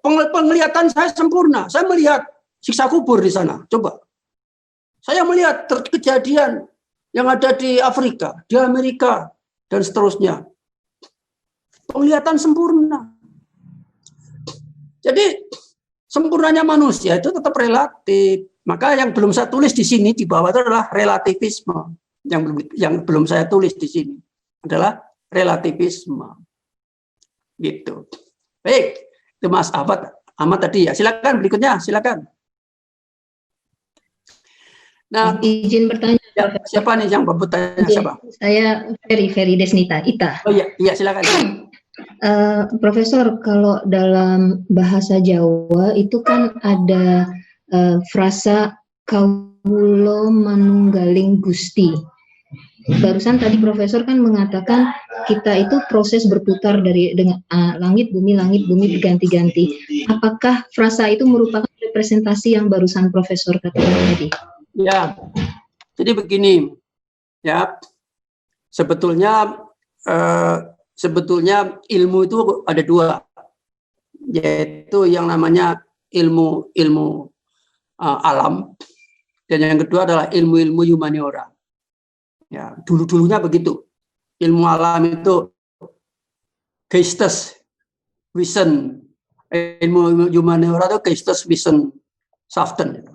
Penglihatan saya sempurna. Saya melihat siksa kubur di sana. Coba. Saya melihat kejadian yang ada di Afrika, di Amerika, dan seterusnya. Penglihatan sempurna. Jadi sempurnanya manusia itu tetap relatif. Maka yang belum saya tulis di sini di bawah itu adalah relativisme. Yang belum saya tulis di sini adalah relativisme. Gitu. Baik, itu Mas Ahmad tadi ya. Silakan berikutnya, silakan. Nah, izin bertanya. Siapa nih yang bertanya? Siapa? Saya Ferry Desnita, Ita. Oh iya, silakan. Profesor, kalau dalam bahasa Jawa itu kan ada frasa kawula manunggaling Gusti. Barusan tadi Profesor kan mengatakan kita itu proses berputar dengan langit bumi berganti-ganti. Apakah frasa itu merupakan representasi yang barusan Profesor katakan tadi? Ya, jadi begini, ya sebetulnya ilmu itu ada dua, yaitu yang namanya ilmu alam, dan yang kedua adalah ilmu humaniora. Ya, dulunya begitu. Ilmu alam itu Geisteswissen, ilmu humaniora itu Geisteswissenschaften.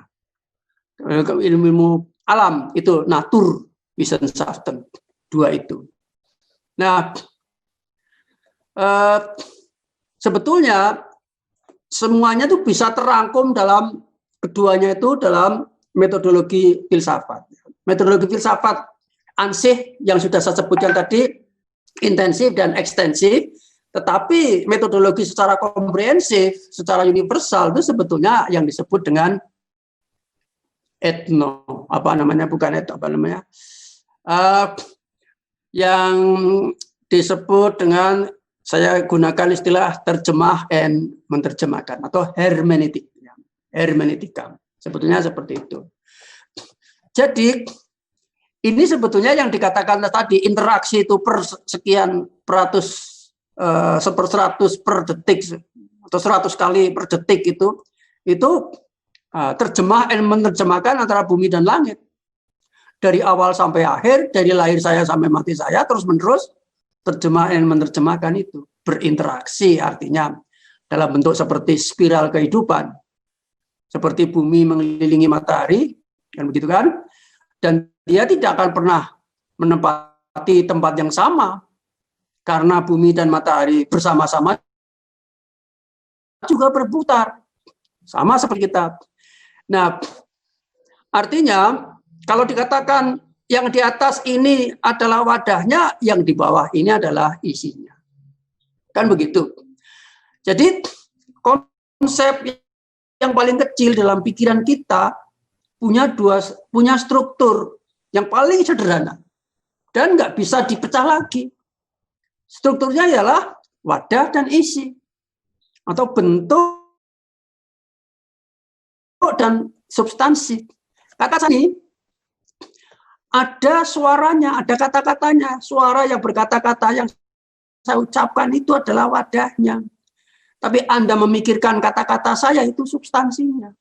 Ilmu alam itu Naturwissenschaften. dua itu. Nah, sebetulnya semuanya itu bisa terangkum dalam keduanya itu dalam metodologi filsafat. Metodologi filsafat ansih yang sudah saya sebutkan tadi, intensif dan ekstensif, tetapi metodologi secara komprehensif, secara universal itu sebetulnya yang disebut dengan yang disebut dengan, saya gunakan istilah terjemah and menerjemahkan atau hermeneutika. Sebetulnya seperti itu. Jadi ini sebetulnya yang dikatakan tadi, interaksi itu per sekian peratus, seper 100 per detik atau 100 kali per detik itu terjemah dan menerjemahkan antara bumi dan langit. Dari awal sampai akhir, dari lahir saya sampai mati saya, terus menerus terjemah dan menerjemahkan itu. Berinteraksi artinya dalam bentuk seperti spiral kehidupan. Seperti bumi mengelilingi matahari, kan begitu kan? Dan dia tidak akan pernah menempati tempat yang sama. Karena bumi dan matahari bersama-sama juga berputar. Sama seperti kita. Nah, artinya kalau dikatakan yang di atas ini adalah wadahnya, yang di bawah ini adalah isinya. Kan begitu. Jadi konsep yang paling kecil dalam pikiran kita punya struktur yang paling sederhana dan nggak bisa dipecah lagi. Strukturnya ialah wadah dan isi atau bentuk dan substansi. Kata ini ada suaranya, ada kata-katanya. Suara yang berkata-kata yang saya ucapkan itu adalah wadahnya. Tapi Anda memikirkan kata-kata saya itu substansinya.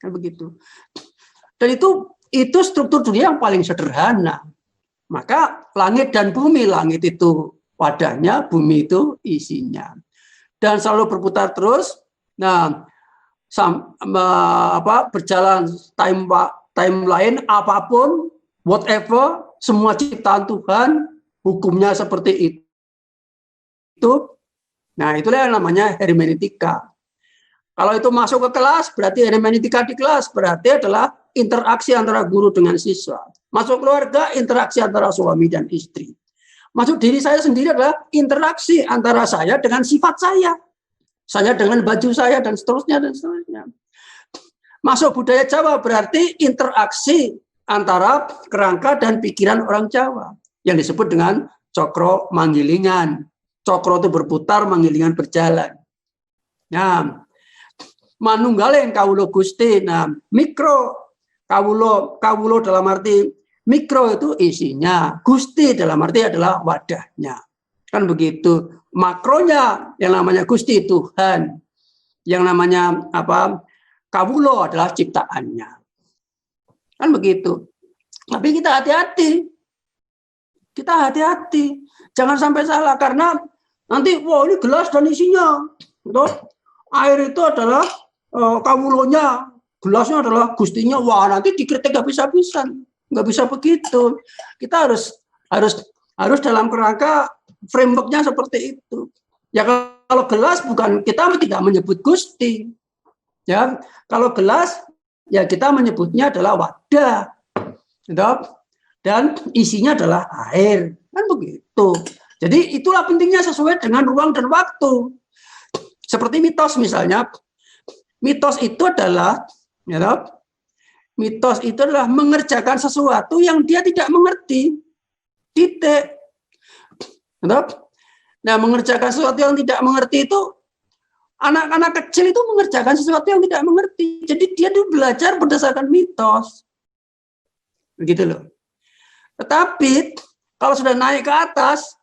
Kan begitu. Dan itu struktur dunia yang paling sederhana. Maka langit dan bumi, langit itu wadahnya, bumi itu isinya. Dan selalu berputar terus. Nah, berjalan timeline apapun, whatever, semua ciptaan Tuhan, hukumnya seperti itu. Nah, itulah yang namanya hermeneutika. Kalau itu masuk ke kelas, berarti hermeneutika di kelas, berarti adalah interaksi antara guru dengan siswa. Masuk keluarga, interaksi antara suami dan istri. Masuk diri saya sendiri adalah interaksi antara saya dengan sifat saya. Saya dengan baju saya, dan seterusnya, dan seterusnya. Masuk budaya Jawa berarti interaksi antara kerangka dan pikiran orang Jawa. Yang disebut dengan cokro manggilingan. Cokro itu berputar, manggilingan berjalan. Nah, manunggaling kawulo Gusti. Nah, mikro kawulo dalam arti mikro itu isinya, Gusti dalam arti adalah wadahnya. Kan begitu. Makronya yang namanya Gusti Tuhan, yang namanya kawulo adalah ciptaannya. Kan begitu. Tapi kita hati-hati. Jangan sampai salah, karena nanti ini gelas dan isinya. Air itu adalah kawulonya, gelasnya adalah Gustinya. Wah, nanti dikritik habis-habisan. Nggak bisa begitu. Kita harus dalam kerangka framework-nya seperti itu. Ya, kalau gelas bukan, kita tidak menyebut Gusti. Ya, kalau gelas ya kita menyebutnya adalah wadah. Dan isinya adalah air. Kan begitu. Jadi itulah pentingnya sesuai dengan ruang dan waktu. Seperti mitos misalnya. Mitos itu adalah mengerjakan sesuatu yang dia tidak mengerti. Titik. Nah, mengerjakan sesuatu yang tidak mengerti itu, anak-anak kecil itu mengerjakan sesuatu yang tidak mengerti. Jadi dia itu belajar berdasarkan mitos. Begitu loh. Tetapi kalau sudah naik ke atas,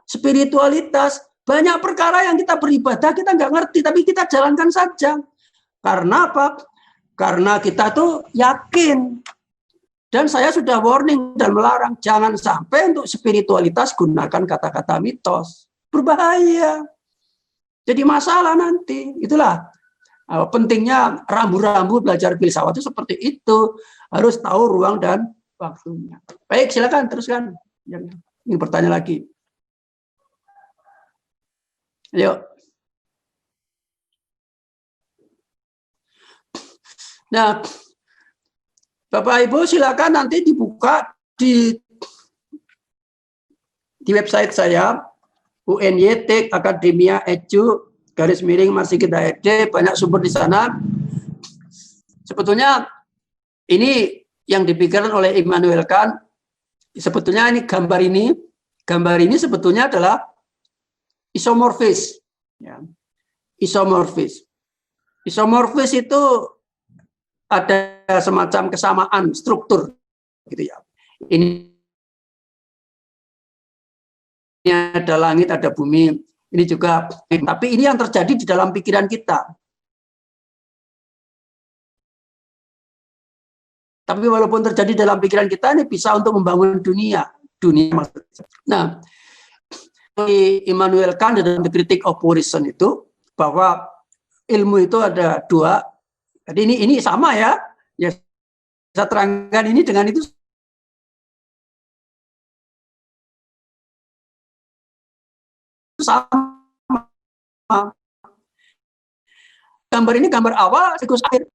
spiritualitas, banyak perkara yang kita beribadah kita nggak ngerti, tapi kita jalankan saja. Karena apa? Karena kita tuh yakin. Dan saya sudah warning dan melarang, jangan sampai untuk spiritualitas gunakan kata-kata mitos. Berbahaya. Jadi masalah nanti. Itulah pentingnya rambu-rambu belajar filsafat itu seperti itu. Harus tahu ruang dan waktunya. Baik, silakan teruskan. yang ingin bertanya lagi? Ayo. Nah, Bapak Ibu silakan nanti dibuka di website saya UNYT Akademia Edu _Marsikita.id, banyak sumber di sana. Sebetulnya ini yang dipikirkan oleh Immanuel Kant. Sebetulnya ini gambar ini sebetulnya adalah isomorfis. Ya. Isomorfis. Isomorfis itu ada semacam kesamaan struktur, gitu ya. Ini ada langit, ada bumi. Ini juga, tapi ini yang terjadi di dalam pikiran kita. Tapi walaupun terjadi dalam pikiran kita, ini bisa untuk membangun dunia maksudnya. Nah, Immanuel Kant dalam The Critique of Reason itu bahwa ilmu itu ada dua. Jadi ini sama ya. Ya saya terangkan ini dengan itu sama. Gambar ini gambar awal, siklus akhir.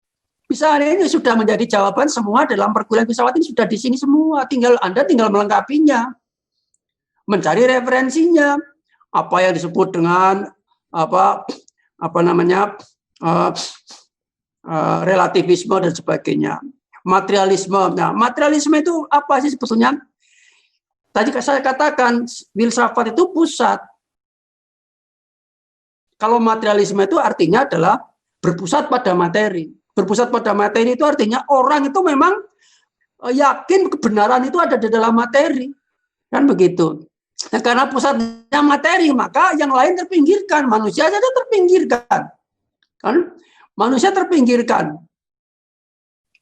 Bisa ini sudah menjadi jawaban semua dalam perkuliahan filsafat ini sudah di sini semua. Anda tinggal melengkapinya, mencari referensinya, apa yang disebut dengan relativisme dan sebagainya, materialisme. Nah, materialisme itu apa sih sebetulnya? Tadi saya katakan filsafat itu pusat. Kalau materialisme itu artinya adalah berpusat pada materi. Berpusat pada materi itu artinya orang itu memang yakin kebenaran itu ada di dalam materi. Kan begitu. Nah, karena pusatnya materi, maka yang lain terpinggirkan. Manusia saja terpinggirkan. Kan? Manusia terpinggirkan.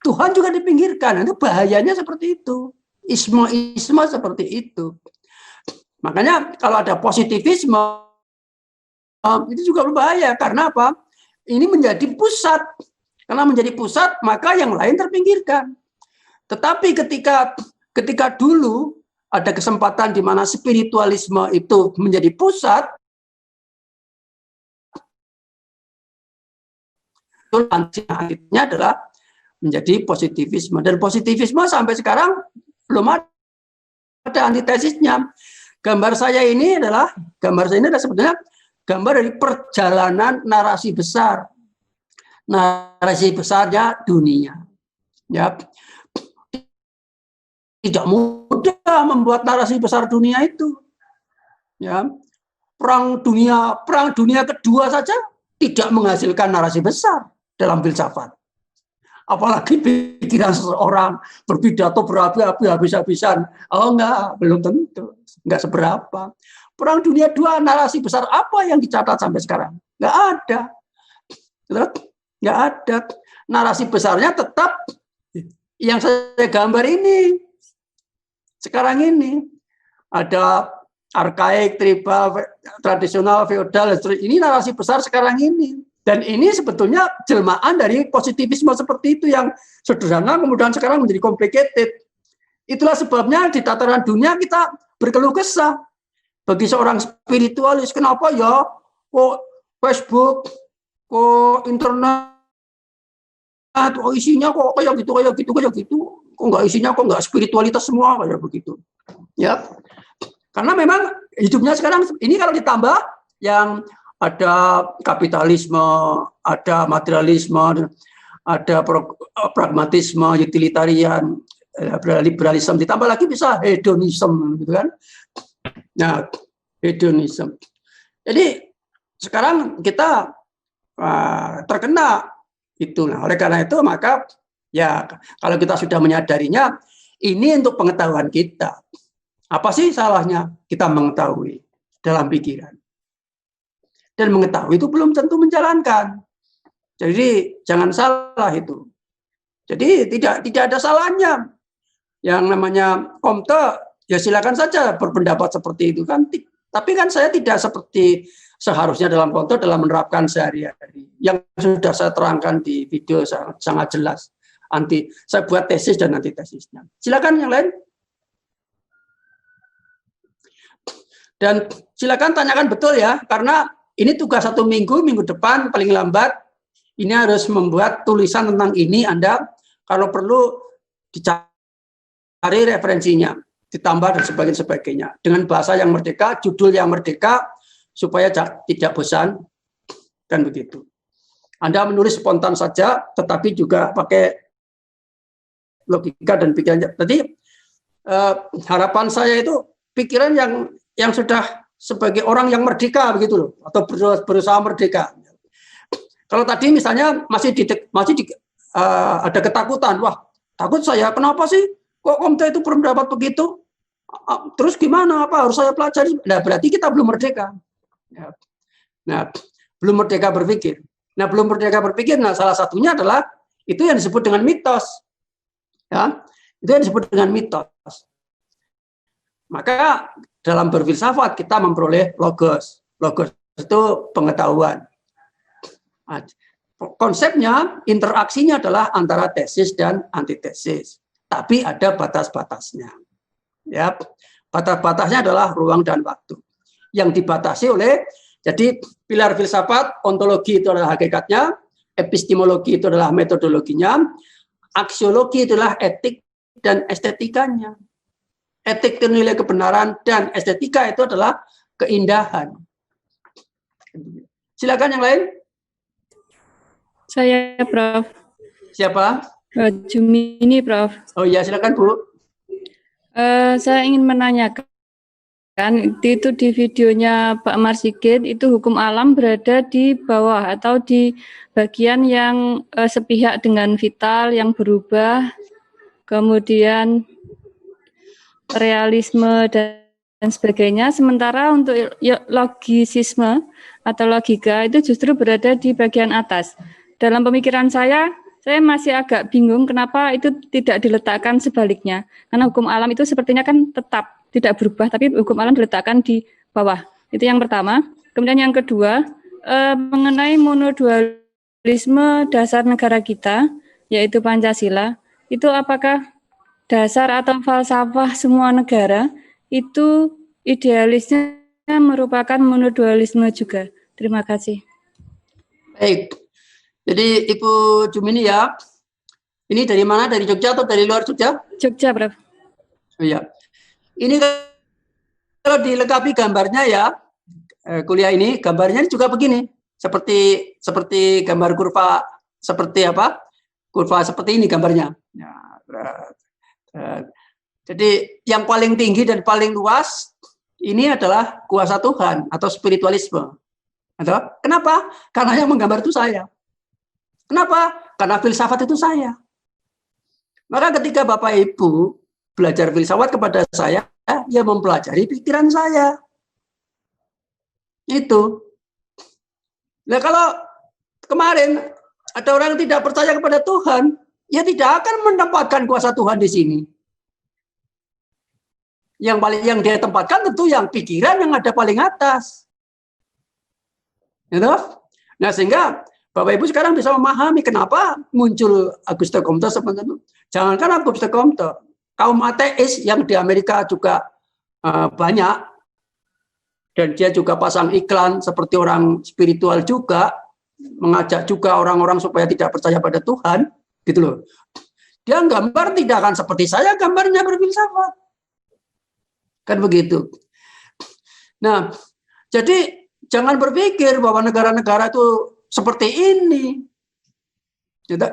Tuhan juga dipinggirkan. Itu bahayanya seperti itu. Isme seperti itu. Makanya kalau ada positivisme, itu juga berbahaya. Karena apa? Ini menjadi pusat. Karena menjadi pusat, maka yang lain terpinggirkan. Tetapi ketika dulu ada kesempatan di mana spiritualisme itu menjadi pusat, akhirnya adalah menjadi positivisme. Dan positivisme sampai sekarang belum ada antitesisnya. Gambar saya ini adalah sebetulnya gambar dari perjalanan narasi besar. Narasi besarnya dunia. Ya. Tidak mudah membuat narasi besar dunia itu. Ya. Perang dunia kedua saja tidak menghasilkan narasi besar dalam filsafat. Apalagi pikiran seseorang berpidato berapi-api habis-habisan. Oh enggak, belum tentu. Enggak seberapa. Perang dunia dua, narasi besar apa yang dicatat sampai sekarang? Enggak ada. Enggak ada. Narasi besarnya tetap yang saya gambar ini. Sekarang ini. Ada arkaik, tribal, tradisional, feodal. Ini narasi besar sekarang ini. Dan ini sebetulnya jelmaan dari positivisme seperti itu yang sederhana kemudian sekarang menjadi complicated. Itulah sebabnya di tataran dunia kita berkeluh kesah. Bagi seorang spiritualis, kenapa ya kok Facebook, kok internet, kok isinya kok kayak gitu, kok nggak isinya kok nggak spiritualitas semua kayak begitu. Ya, karena memang hidupnya sekarang ini kalau ditambah yang ada kapitalisme, ada materialisme, ada pragmatisme, utilitarian, liberalisme, ditambah lagi bisa hedonisme, gitu kan? Nah, hedonisme. Jadi sekarang kita terkena itu. Nah, oleh karena itu maka ya kalau kita sudah menyadarinya, ini untuk pengetahuan kita. Apa sih salahnya kita mengetahui dalam pikiran? Dan mengetahui itu belum tentu menjalankan. Jadi jangan salah itu. Jadi tidak ada salahnya. Yang namanya Comte ya silakan saja berpendapat seperti itu kan. Tapi kan saya tidak seperti seharusnya dalam Comte dalam menerapkan sehari-hari. Yang sudah saya terangkan di video sangat jelas. Saya buat tesis dan antitesisnya. Silakan yang lain. Dan silakan tanyakan betul ya, karena ini tugas 1 minggu, minggu depan paling lambat, ini harus membuat tulisan tentang ini. Anda kalau perlu dicari referensinya, ditambah dan sebagainya. Dengan bahasa yang merdeka, judul yang merdeka, supaya tidak bosan, kan begitu. Anda menulis spontan saja, tetapi juga pakai logika dan pikiran. Jadi harapan saya itu pikiran yang sudah sebagai orang yang merdeka begitu loh, atau berusaha merdeka. Kalau tadi misalnya masih ada ketakutan, wah takut saya, kenapa sih kok Komda itu berpendapat begitu? Terus gimana? Apa harus saya pelajari? Nah, berarti kita belum merdeka. Nah, belum merdeka berpikir. Nah, belum merdeka berpikir. Nah, salah satunya adalah itu yang disebut dengan mitos. Ya, itu yang disebut dengan mitos. Maka dalam berfilsafat kita memperoleh logos. Logos itu pengetahuan. Nah, konsepnya, interaksinya adalah antara tesis dan antitesis. Tapi ada batas-batasnya. Ya, batas-batasnya adalah ruang dan waktu. Yang dibatasi oleh, jadi pilar filsafat, ontologi itu adalah hakikatnya, epistemologi itu adalah metodologinya, aksiologi itulah etik dan estetikanya. Etik itu nilai kebenaran dan estetika itu adalah keindahan. Silakan yang lain. Saya, Prof. Siapa? Jumini, Prof. Oh iya, silakan Bu. Saya ingin menanyakan, itu di videonya Pak Marsigit, itu hukum alam berada di bawah atau di bagian yang sepihak dengan vital, yang berubah, kemudian realisme dan sebagainya, sementara untuk logisisme atau logika itu justru berada di bagian atas. Dalam pemikiran saya masih agak bingung kenapa itu tidak diletakkan sebaliknya, karena hukum alam itu sepertinya kan tetap tidak berubah, tapi hukum alam diletakkan di bawah. Itu yang pertama. Kemudian yang kedua, mengenai monodualisme dasar negara kita, yaitu Pancasila, itu apakah dasar atau falsafah semua negara itu idealisnya merupakan monodualisme juga? Terima kasih. Baik, jadi Ibu Jumini ya, ini dari mana? Dari Jogja atau dari luar Jogja? Jogja, Prof. Oh iya, ini kalau dilengkapi gambarnya ya, kuliah ini gambarnya juga begini, seperti gambar kurva, seperti apa? Kurva seperti ini gambarnya. Ya, jadi yang paling tinggi dan paling luas ini adalah kuasa Tuhan atau spiritualisme. Kenapa? Karena yang menggambar itu saya. Kenapa? Karena filsafat itu saya. Maka ketika Bapak Ibu belajar filsafat kepada saya, ya mempelajari pikiran saya. Itu. Nah, kalau kemarin ada orang yang tidak percaya kepada Tuhan, ya tidak akan menempatkan kuasa Tuhan di sini. Yang dia tempatkan tentu yang pikiran yang ada paling atas. Gitu? Nah, sehingga Bapak Ibu sekarang bisa memahami kenapa muncul Auguste Comte seperti itu. Jangankan Auguste Comte, kaum ateis yang di Amerika juga banyak, dan dia juga pasang iklan seperti orang spiritual juga, mengajak juga orang-orang supaya tidak percaya pada Tuhan, gitu loh. Dia gambar tidak akan seperti saya gambarnya berfilsafat. Kan begitu. Nah, jadi jangan berpikir bahwa negara-negara itu seperti ini.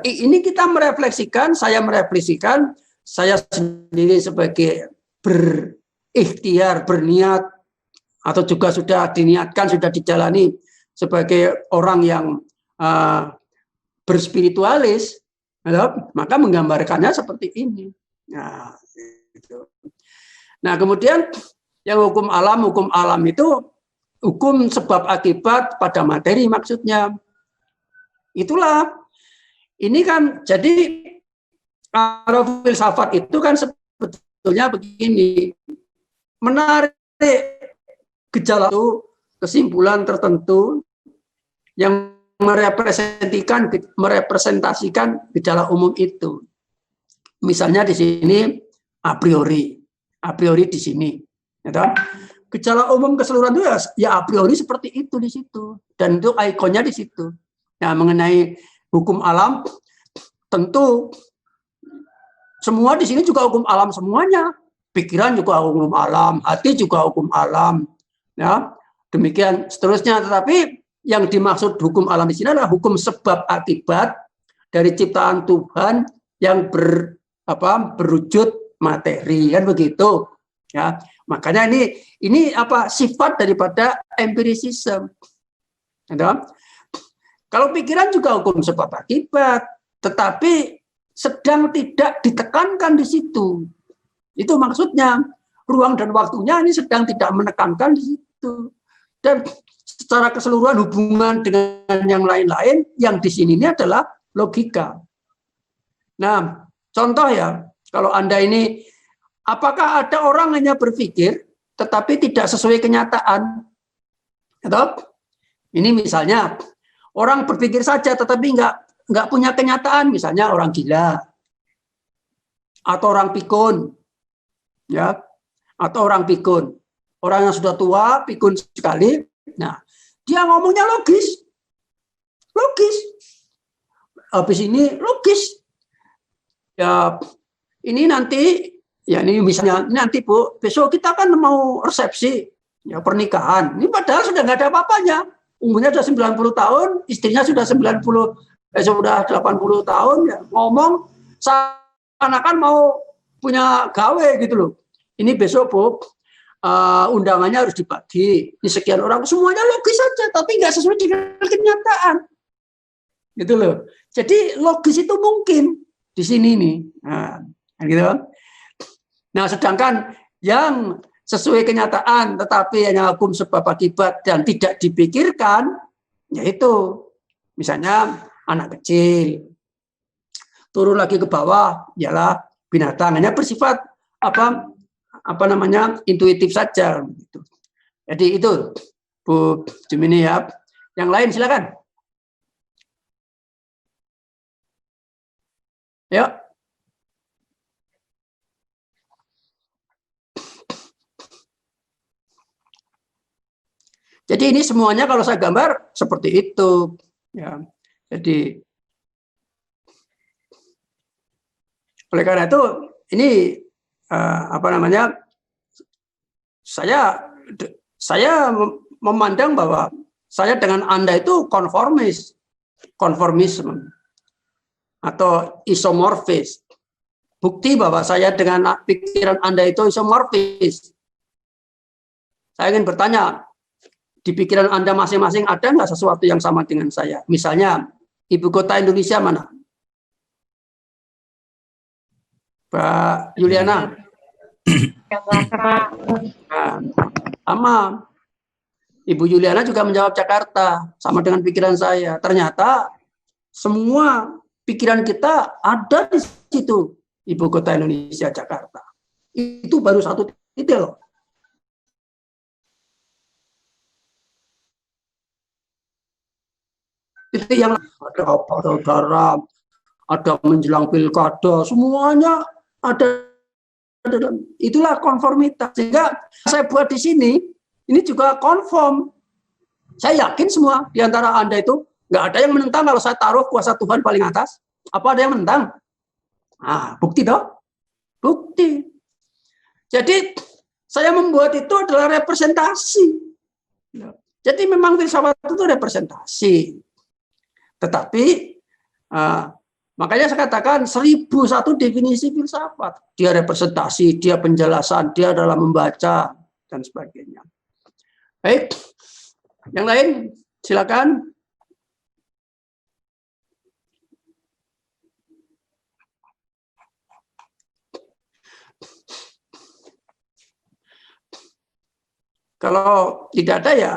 Ini kita merefleksikan, saya merefleksikan, saya sendiri sebagai berikhtiar, berniat, atau juga sudah diniatkan, sudah dijalani sebagai orang yang berspiritualis, maka menggambarkannya seperti ini. Nah, gitu. Nah, kemudian yang hukum alam itu hukum sebab akibat pada materi maksudnya. Itulah, ini kan jadi kalau filsafat itu kan sebetulnya begini, menarik gejala itu, kesimpulan tertentu yang merepresentasikan gejala umum itu. Misalnya di sini a priori di sini. gejala umum keseluruhan itu ya a priori seperti itu di situ, dan itu ikonnya di situ. Nah, mengenai hukum alam, tentu semua di sini juga hukum alam semuanya. Pikiran juga hukum alam, hati juga hukum alam, ya demikian seterusnya. Tetapi yang dimaksud hukum alam di sini adalah hukum sebab akibat dari ciptaan Tuhan yang berwujud materi, kan begitu, ya. Makanya ini sifat daripada empirisisme. Ya. Kalau pikiran juga hukum sebab akibat, tetapi sedang tidak ditekankan di situ. Itu maksudnya, ruang dan waktunya ini sedang tidak menekankan di situ. Dan secara keseluruhan hubungan dengan yang lain-lain, yang di sini ini adalah logika. Nah, contoh ya, kalau Anda ini, apakah ada orang hanya berpikir, tetapi tidak sesuai kenyataan? Atau, ini misalnya, orang berpikir saja, tetapi nggak punya kenyataan, misalnya orang gila, atau orang pikun, ya, atau orang pikun, orang yang sudah tua, pikun sekali. Nah, dia ngomongnya logis, habis ini logis, ya, ini nanti, ya ini misalnya nanti Bu, besok kita kan mau resepsi, ya pernikahan, ini padahal sudah nggak ada apa-apanya, umurnya sudah 90 tahun, istrinya sudah 80 tahun, ya, ngomong seakan-akan mau punya gawe gitu loh. Ini besok Bu, undangannya harus dibagi. Ini sekian orang, semuanya logis saja, tapi nggak sesuai dengan kenyataan. Gitu loh. Jadi logis itu mungkin di sini nih. Nah, gitu. Nah, sedangkan yang sesuai kenyataan, tetapi hanya hukum sebab akibat dan tidak dipikirkan, yaitu misalnya anak kecil turun lagi ke bawah, ialah binatang, hanya bersifat intuitif saja gitu. Jadi itu Bu Jumini ya. Yang lain silakan. Ya. Jadi ini semuanya kalau saya gambar seperti itu ya. Jadi oleh karena itu ini saya memandang bahwa saya dengan Anda itu konformisme atau isomorfis. Bukti bahwa saya dengan pikiran Anda itu isomorfis. Saya ingin bertanya, di pikiran Anda masing-masing ada nggak sesuatu yang sama dengan saya? Misalnya, ibu kota Indonesia mana? Pak Yuliana? Nah, sama. Ibu Yuliana juga menjawab Jakarta, sama dengan pikiran saya. Ternyata semua pikiran kita ada di situ, ibu kota Indonesia Jakarta. Itu baru satu titik loh. Itu yang ada saudara, ada menjelang pilkada, semuanya ada. Itulah konformitas. Sehingga saya buat di sini, ini juga konform. Saya yakin semua di antara Anda itu nggak ada yang menentang kalau saya taruh kuasa Tuhan paling atas. Apa ada yang menentang? Nah, bukti toh? Bukti. Jadi saya membuat itu adalah representasi. Jadi memang filsafat itu representasi. Tetapi makanya saya katakan 1001 definisi filsafat. Dia representasi, dia penjelasan, dia dalam membaca, dan sebagainya. Baik, yang lain silakan. Kalau tidak ada ya,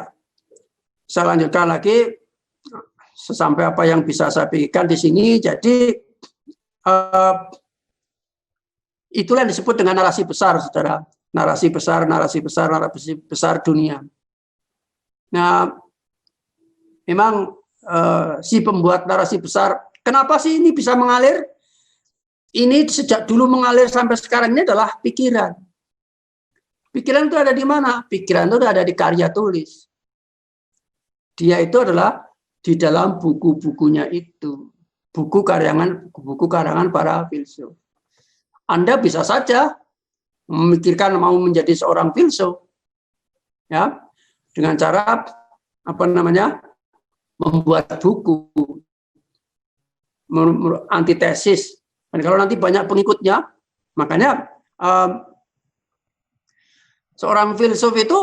saya lanjutkan lagi sesampai apa yang bisa saya pikirkan di sini. Jadi itulah yang disebut dengan narasi besar, saudara. Narasi besar dunia. Nah, memang si pembuat narasi besar, kenapa sih ini bisa mengalir? Ini sejak dulu mengalir sampai sekarang ini adalah pikiran. Pikiran itu ada di mana? Pikiran itu ada di karya tulis. Dia itu adalah di dalam buku-bukunya itu. Buku karangan para filsuf. Anda bisa saja memikirkan mau menjadi seorang filsuf, ya, dengan cara membuat buku, antitesis. Dan kalau nanti banyak pengikutnya, makanya seorang filsuf itu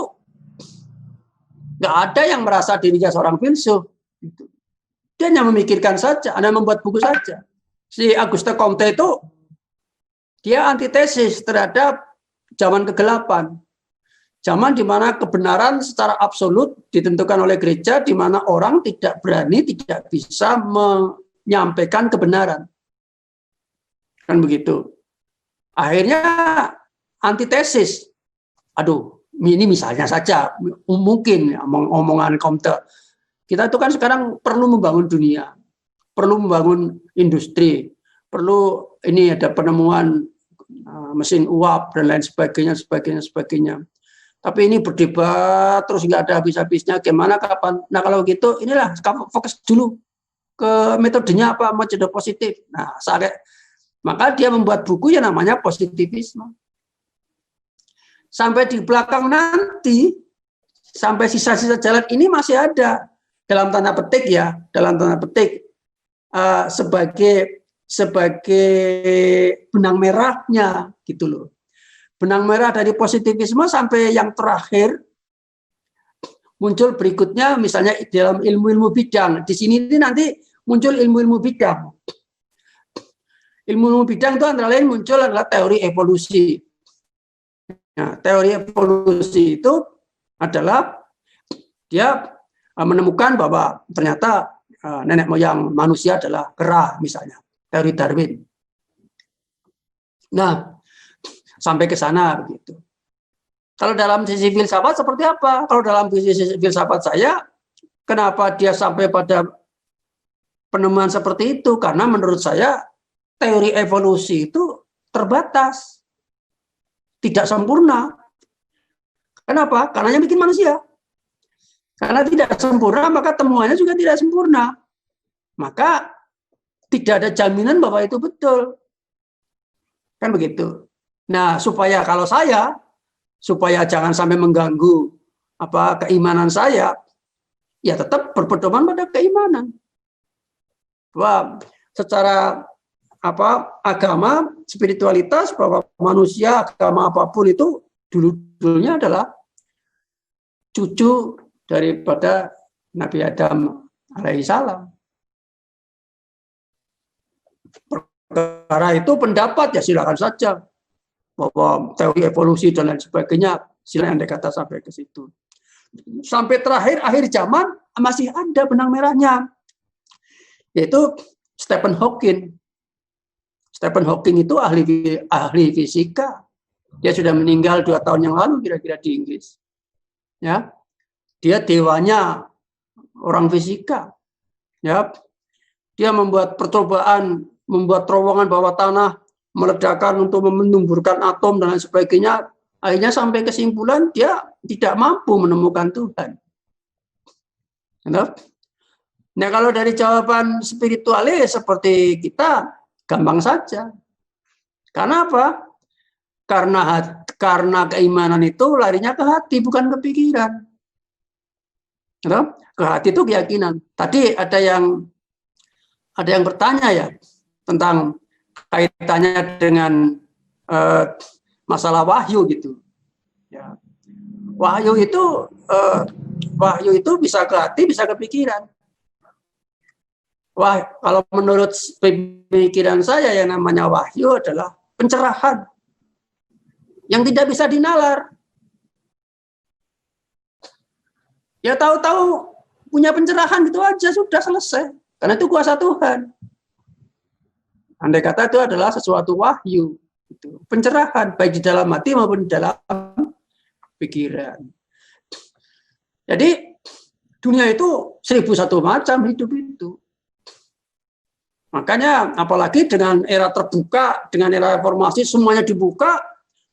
nggak ada yang merasa dirinya seorang filsuf. Dia hanya memikirkan saja, hanya membuat buku saja. Si Auguste Comte itu dia antitesis terhadap zaman kegelapan. Zaman di mana kebenaran secara absolut ditentukan oleh gereja, di mana orang tidak berani, tidak bisa menyampaikan kebenaran. Kan begitu. Akhirnya antitesis. Aduh, ini misalnya saja, mungkin omongan Comte. Kita itu kan sekarang perlu membangun dunia, perlu membangun industri, perlu ini ada penemuan mesin uap dan lain sebagainya. Tapi ini berdebat terus nggak ada habis-habisnya. Gimana kapan? Nah kalau gitu inilah fokus dulu ke metodenya apa, metode positif. Nah maka dia membuat buku yang namanya positivisme. Sampai di belakang nanti, sampai sisa-sisa jalan ini masih ada. Dalam tanda petik ya, sebagai benang merahnya gitu loh. Benang merah dari positivisme sampai yang terakhir muncul berikutnya, misalnya dalam ilmu-ilmu bidang. Di sini nanti muncul ilmu-ilmu bidang. Ilmu-ilmu bidang itu antara lain muncul adalah teori evolusi. Nah, teori evolusi itu adalah dia menemukan bahwa ternyata nenek moyang manusia adalah kera, misalnya teori Darwin. Nah, sampai ke sana begitu. Kalau dalam sisi filsafat seperti apa? Kalau dalam sisi filsafat saya, kenapa dia sampai pada penemuan seperti itu? Karena menurut saya teori evolusi itu terbatas, tidak sempurna. Kenapa? Karena yang bikin manusia. Karena tidak sempurna, maka temuannya juga tidak sempurna. Maka tidak ada jaminan bahwa itu betul. Kan begitu. Nah, supaya jangan sampai mengganggu keimanan saya, ya tetap berpedoman pada keimanan. Bahwa secara agama, spiritualitas, bahwa manusia, agama apapun itu dulunya adalah cucu daripada Nabi Adam alaihissalam. Perkara itu pendapat ya silakan saja, bahwa teori evolusi dan lain sebagainya silakan Anda kata sampai ke situ. Sampai terakhir akhir zaman masih ada benang merahnya, yaitu Stephen Hawking. Stephen Hawking itu ahli fisika. Dia sudah meninggal 2 tahun yang lalu kira-kira di Inggris. Ya. Dia dewanya orang fisika. Ya. Dia membuat percobaan, membuat terowongan bawah tanah, meledakan untuk menumburkan atom dan lain sebagainya. Akhirnya sampai kesimpulan dia tidak mampu menemukan Tuhan. Nah, kalau dari jawaban spiritualis seperti kita, gampang saja. Karena apa? Karena keimanan itu larinya ke hati, bukan ke pikiran. Ke hati itu keyakinan. Tadi ada yang bertanya ya tentang kaitannya dengan masalah wahyu gitu. Ya. Wahyu itu bisa ke hati, bisa ke pikiran. Wah, kalau menurut pemikiran saya yang namanya wahyu adalah pencerahan yang tidak bisa dinalar. Ya tahu-tahu punya pencerahan gitu aja sudah selesai. Karena itu kuasa Tuhan. Andai kata itu adalah sesuatu wahyu, gitu. Pencerahan baik di dalam hati maupun di dalam pikiran. Jadi dunia itu 1001 macam hidup itu. Makanya apalagi dengan era terbuka, dengan era reformasi semuanya dibuka,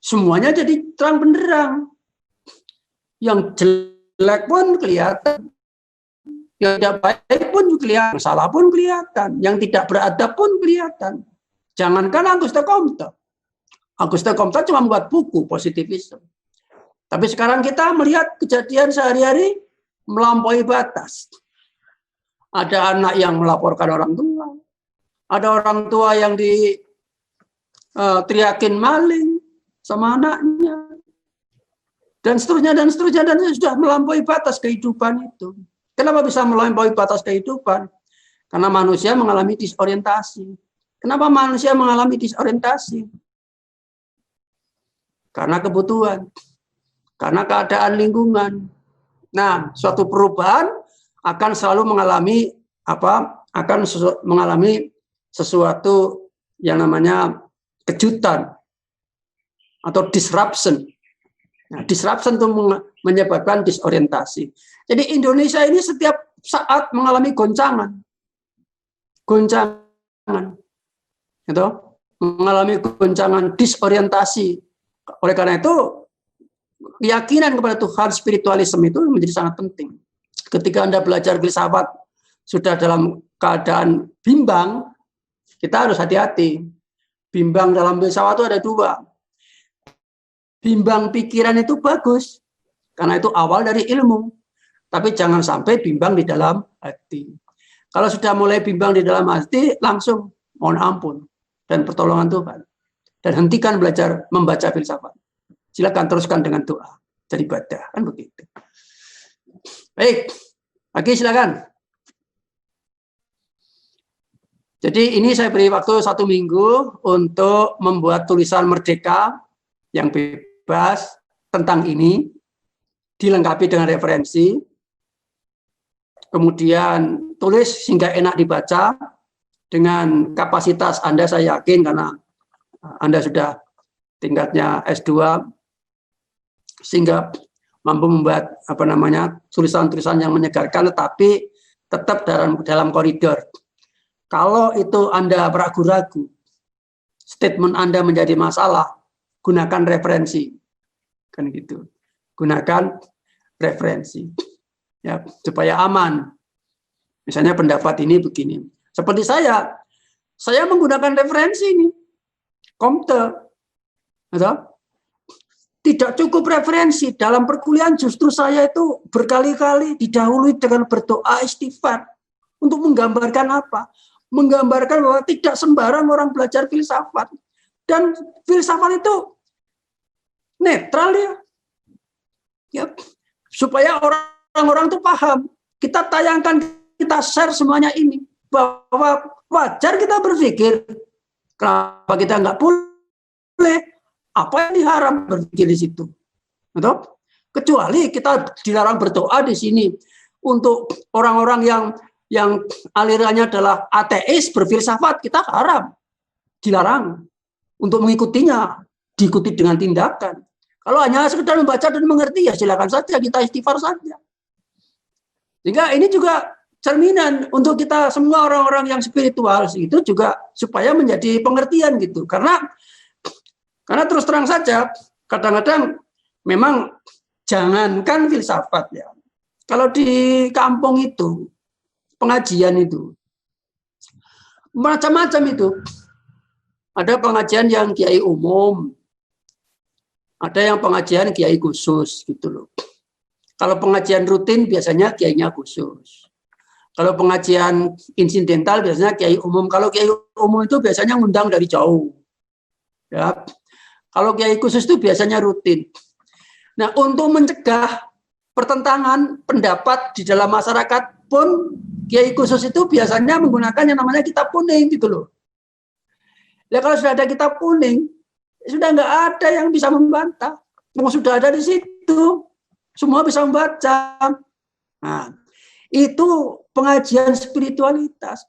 semuanya jadi terang benderang. Yang jelek pun kelihatan, yang tidak baik pun kelihatan, salah pun kelihatan, yang tidak beradab pun kelihatan. Jangankan Auguste Comte. Auguste Comte cuma membuat buku positivisme. Tapi sekarang kita melihat kejadian sehari-hari melampaui batas. Ada anak yang melaporkan orang tua, ada orang tua yang teriakin maling sama anaknya. Dan seterusnya, dan sudah melampaui batas kehidupan itu. Kenapa bisa melampaui batas kehidupan? Karena manusia mengalami disorientasi. Kenapa manusia mengalami disorientasi? Karena kebutuhan, karena keadaan lingkungan. Nah, suatu perubahan akan selalu mengalami mengalami sesuatu yang namanya kejutan atau disruption. Nah, disruption itu menyebabkan disorientasi. Jadi Indonesia ini setiap saat mengalami goncangan, gitu, mengalami goncangan, disorientasi. Oleh karena itu, keyakinan kepada Tuhan, spiritualisme itu menjadi sangat penting. Ketika Anda belajar filsafat sudah dalam keadaan bimbang, kita harus hati-hati. Bimbang dalam filsafat itu ada dua. Bimbang pikiran itu bagus, karena itu awal dari ilmu. Tapi jangan sampai bimbang di dalam hati. Kalau sudah mulai bimbang di dalam hati, langsung mohon ampun dan pertolongan Tuhan. Dan hentikan belajar membaca filsafat. Silakan teruskan dengan doa dan ibadah, kan begitu. Baik, lagi silakan. Jadi ini saya beri waktu 1 minggu untuk membuat tulisan merdeka yang bebas tentang ini, dilengkapi dengan referensi, kemudian tulis sehingga enak dibaca, dengan kapasitas Anda saya yakin karena Anda sudah tingkatnya S2, sehingga mampu membuat tulisan-tulisan yang menyegarkan, tetapi tetap dalam koridor. Kalau itu Anda ragu-ragu, statement Anda menjadi masalah, gunakan referensi, kan gitu. Gunakan referensi, ya supaya aman. Misalnya pendapat ini begini. Seperti saya menggunakan referensi ini, Comte, atau tidak cukup referensi dalam perkuliahan. Justru saya itu berkali-kali didahului dengan berdoa istighfar untuk menggambarkan apa? Menggambarkan bahwa tidak sembarang orang belajar filsafat. Dan filsafat itu netral ya, supaya orang-orang itu paham. Kita tayangkan, kita share semuanya ini, bahwa wajar kita berpikir, kenapa kita nggak boleh, apa yang diharam berpikir di situ, atau kecuali kita dilarang berdoa di sini untuk orang-orang yang alirannya adalah ateis berfilsafat, kita haram, dilarang untuk mengikutinya, diikuti dengan tindakan. Kalau hanya sekedar membaca dan mengerti, ya silakan saja, kita istighfar saja. Sehingga ini juga cerminan untuk kita semua orang-orang yang spiritual itu juga supaya menjadi pengertian gitu. Karena terus terang saja, kadang-kadang memang jangankan filsafat ya. Kalau di kampung itu, pengajian itu, macam-macam itu. Ada pengajian yang kiai umum, ada yang pengajian kiai khusus gitu loh. Kalau pengajian rutin biasanya kiainya khusus. Kalau pengajian insidental biasanya kiai umum. Kalau kiai umum itu biasanya ngundang dari jauh. Ya. Kalau kiai khusus itu biasanya rutin. Nah, untuk mencegah pertentangan pendapat di dalam masyarakat pun, kiai khusus itu biasanya menggunakan yang namanya kitab kuning gitu loh. Ya kalau sudah ada kitab kuning, sudah nggak ada yang bisa membantah. Mau sudah ada di situ, semua bisa membaca. Nah, itu pengajian spiritualitas.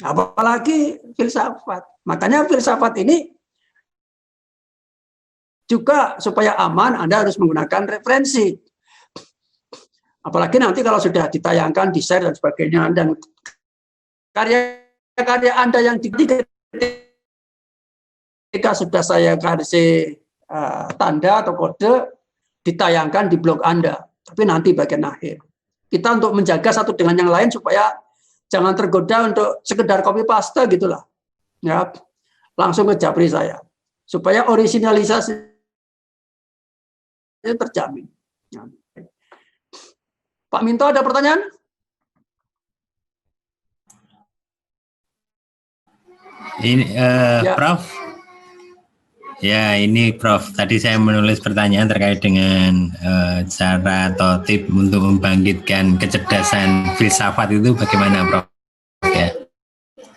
Apalagi filsafat. Makanya filsafat ini juga supaya aman, Anda harus menggunakan referensi. Apalagi nanti kalau sudah ditayangkan, di-share dan sebagainya, dan karya-karya Anda yang ketika sudah saya kasih tanda atau kode, ditayangkan di blog Anda. Tapi nanti bagian akhir. Kita untuk menjaga satu dengan yang lain supaya jangan tergoda untuk sekedar copy paste gitulah. Ya, langsung ke Japri saya. Supaya originalisasi itu terjamin. Ya. Pak Minto ada pertanyaan? Ini Ya. Prof. Ya, ini Prof. Tadi saya menulis pertanyaan terkait dengan cara atau tip untuk membangkitkan kecerdasan filsafat itu bagaimana, Prof? Ya.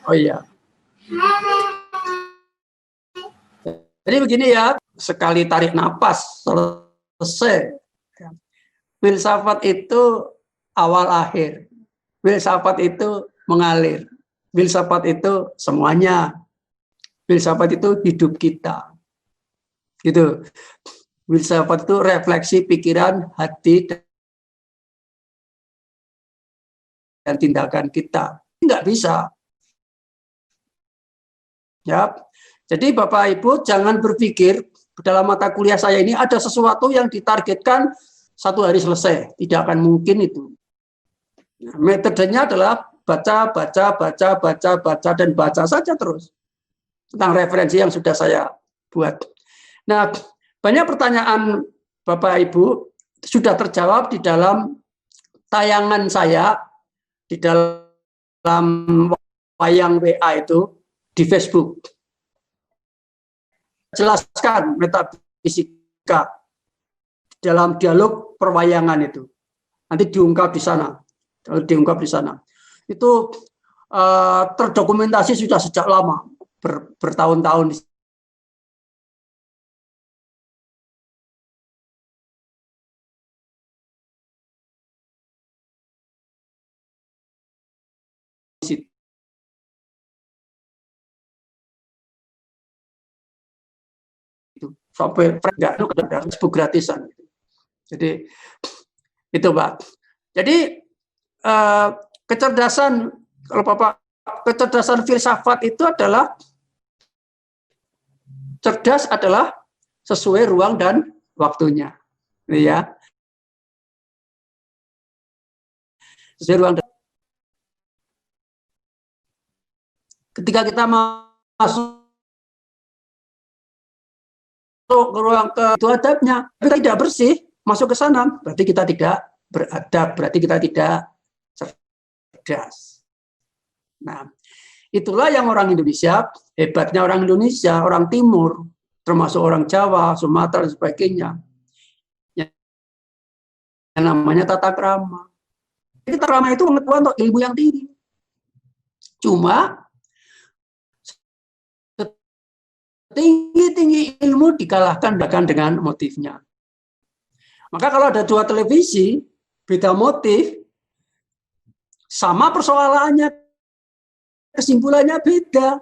Oh iya. Jadi begini ya, sekali tarik napas selesai. Filsafat itu awal akhir. Filsafat itu mengalir. Filsafat itu semuanya. Filsafat itu hidup kita. Gitu. Filsafat itu refleksi pikiran, hati, dan tindakan kita. Enggak bisa. Ya. Jadi Bapak Ibu jangan berpikir dalam mata kuliah saya ini ada sesuatu yang ditargetkan 1 hari selesai. Tidak akan mungkin itu. Nah, metodenya adalah baca, dan baca saja terus. Tentang referensi yang sudah saya buat. Nah, banyak pertanyaan Bapak Ibu sudah terjawab di dalam tayangan saya, di dalam wayang WA itu, di Facebook. Jelaskan metafisika dalam dialog perwayangan itu. Nanti diungkap di sana. Itu terdokumentasi sudah sejak lama, bertahun-tahun di situ. Sampai enggak itu gratisan. Jadi itu Pak. Jadi kecerdasan, kalau Bapak, kecerdasan filsafat itu adalah cerdas adalah sesuai ruang dan waktunya, ya. Sesuai ruang dan ketika kita masuk ke ruang itu adabnya, kita tidak bersih, masuk ke sana, berarti kita tidak beradab, berarti kita tidak cerdas. Nah, itulah yang orang Indonesia, hebatnya orang Indonesia, orang Timur, termasuk orang Jawa, Sumatera, dan sebagainya. Yang namanya tata krama. Tata krama itu pengetahuan untuk ilmu yang tinggi. Cuma tinggi-tinggi ilmu dikalahkan dengan motifnya. Maka kalau ada 2 televisi, beda motif, sama persoalannya, kesimpulannya beda.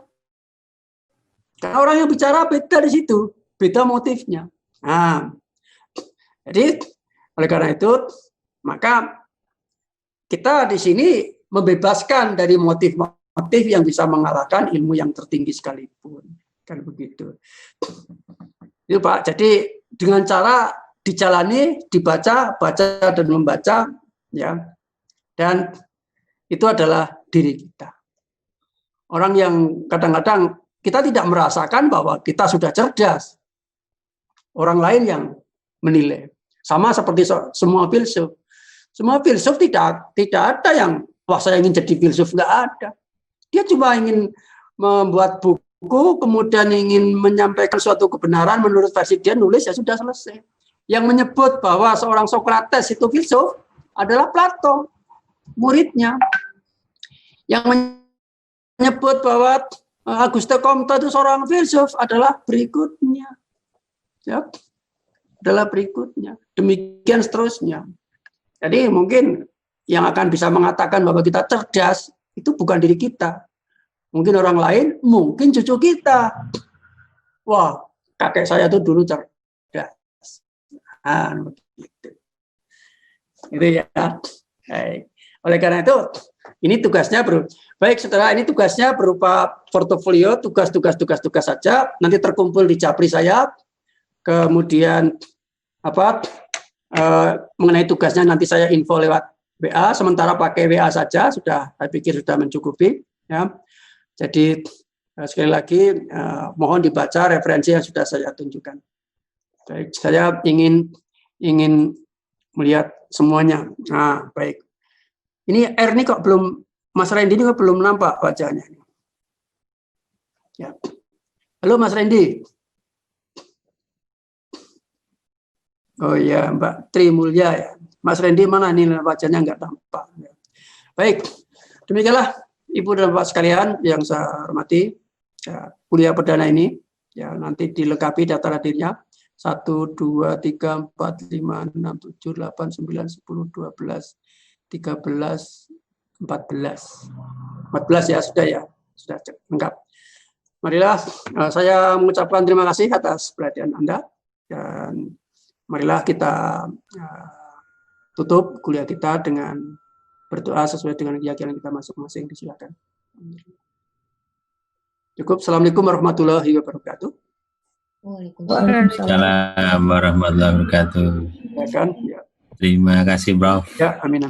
Karena orang yang bicara beda di situ, beda motifnya. Nah, jadi oleh karena itu, maka kita di sini membebaskan dari motif-motif yang bisa mengalahkan ilmu yang tertinggi sekalipun. Kan begitu. Itu Pak. Jadi dengan cara dijalani, dibaca, baca dan membaca, ya. Dan itu adalah diri kita. Orang yang kadang-kadang kita tidak merasakan bahwa kita sudah cerdas. Orang lain yang menilai. Sama seperti semua filsuf. Semua filsuf tidak ada yang wah saya ingin jadi filsuf, nggak ada. Dia cuma ingin membuat buku, kemudian ingin menyampaikan suatu kebenaran menurut versi dia, nulis, ya sudah selesai. Yang menyebut bahwa seorang Sokrates itu filsuf adalah Plato, muridnya. Yang menyebut bahwa Auguste Comte itu seorang filsuf adalah berikutnya. Ya, adalah berikutnya. Demikian seterusnya. Jadi mungkin yang akan bisa mengatakan bahwa kita cerdas itu bukan diri kita. Mungkin orang lain, mungkin cucu kita. Wah, kakek saya tuh dulu cerdas. Begitu. Gitu ya. Oleh karena itu, Ini tugasnya baik setelah ini tugasnya berupa portofolio, tugas saja, nanti terkumpul di Japri saya. Kemudian mengenai tugasnya nanti saya info lewat WA, sementara pakai WA saja saya pikir sudah mencukupi ya. Jadi sekali lagi mohon dibaca referensi yang sudah saya tunjukkan. Baik, saya ingin melihat semuanya. Nah, baik. Ini R ini kok belum, Mas Randy ini kok belum nampak wajahnya. Ya. Halo Mas Randy. Oh ya, Mbak Tri Mulya ya. Mas Randy mana nih wajahnya nggak tampak. Baik, demikianlah Ibu dan Bapak sekalian yang saya hormati. Ya, kuliah perdana ini ya nanti dilengkapi data hadirnya 1, 2, 3, 4, 5, 6, 7, 8, 9, 10, 12, 13, 14 ya sudah lengkap. Marilah saya mengucapkan terima kasih atas perhatian Anda dan marilah kita tutup kuliah kita dengan berdoa sesuai dengan keyakinan kita masing-masing. Disilakan. Cukup. Assalamualaikum warahmatullahi wabarakatuh. Waalaikumsalam warahmatullahi wabarakatuh. Ya kan? Ya. Terima kasih, Prof. Ya, amin.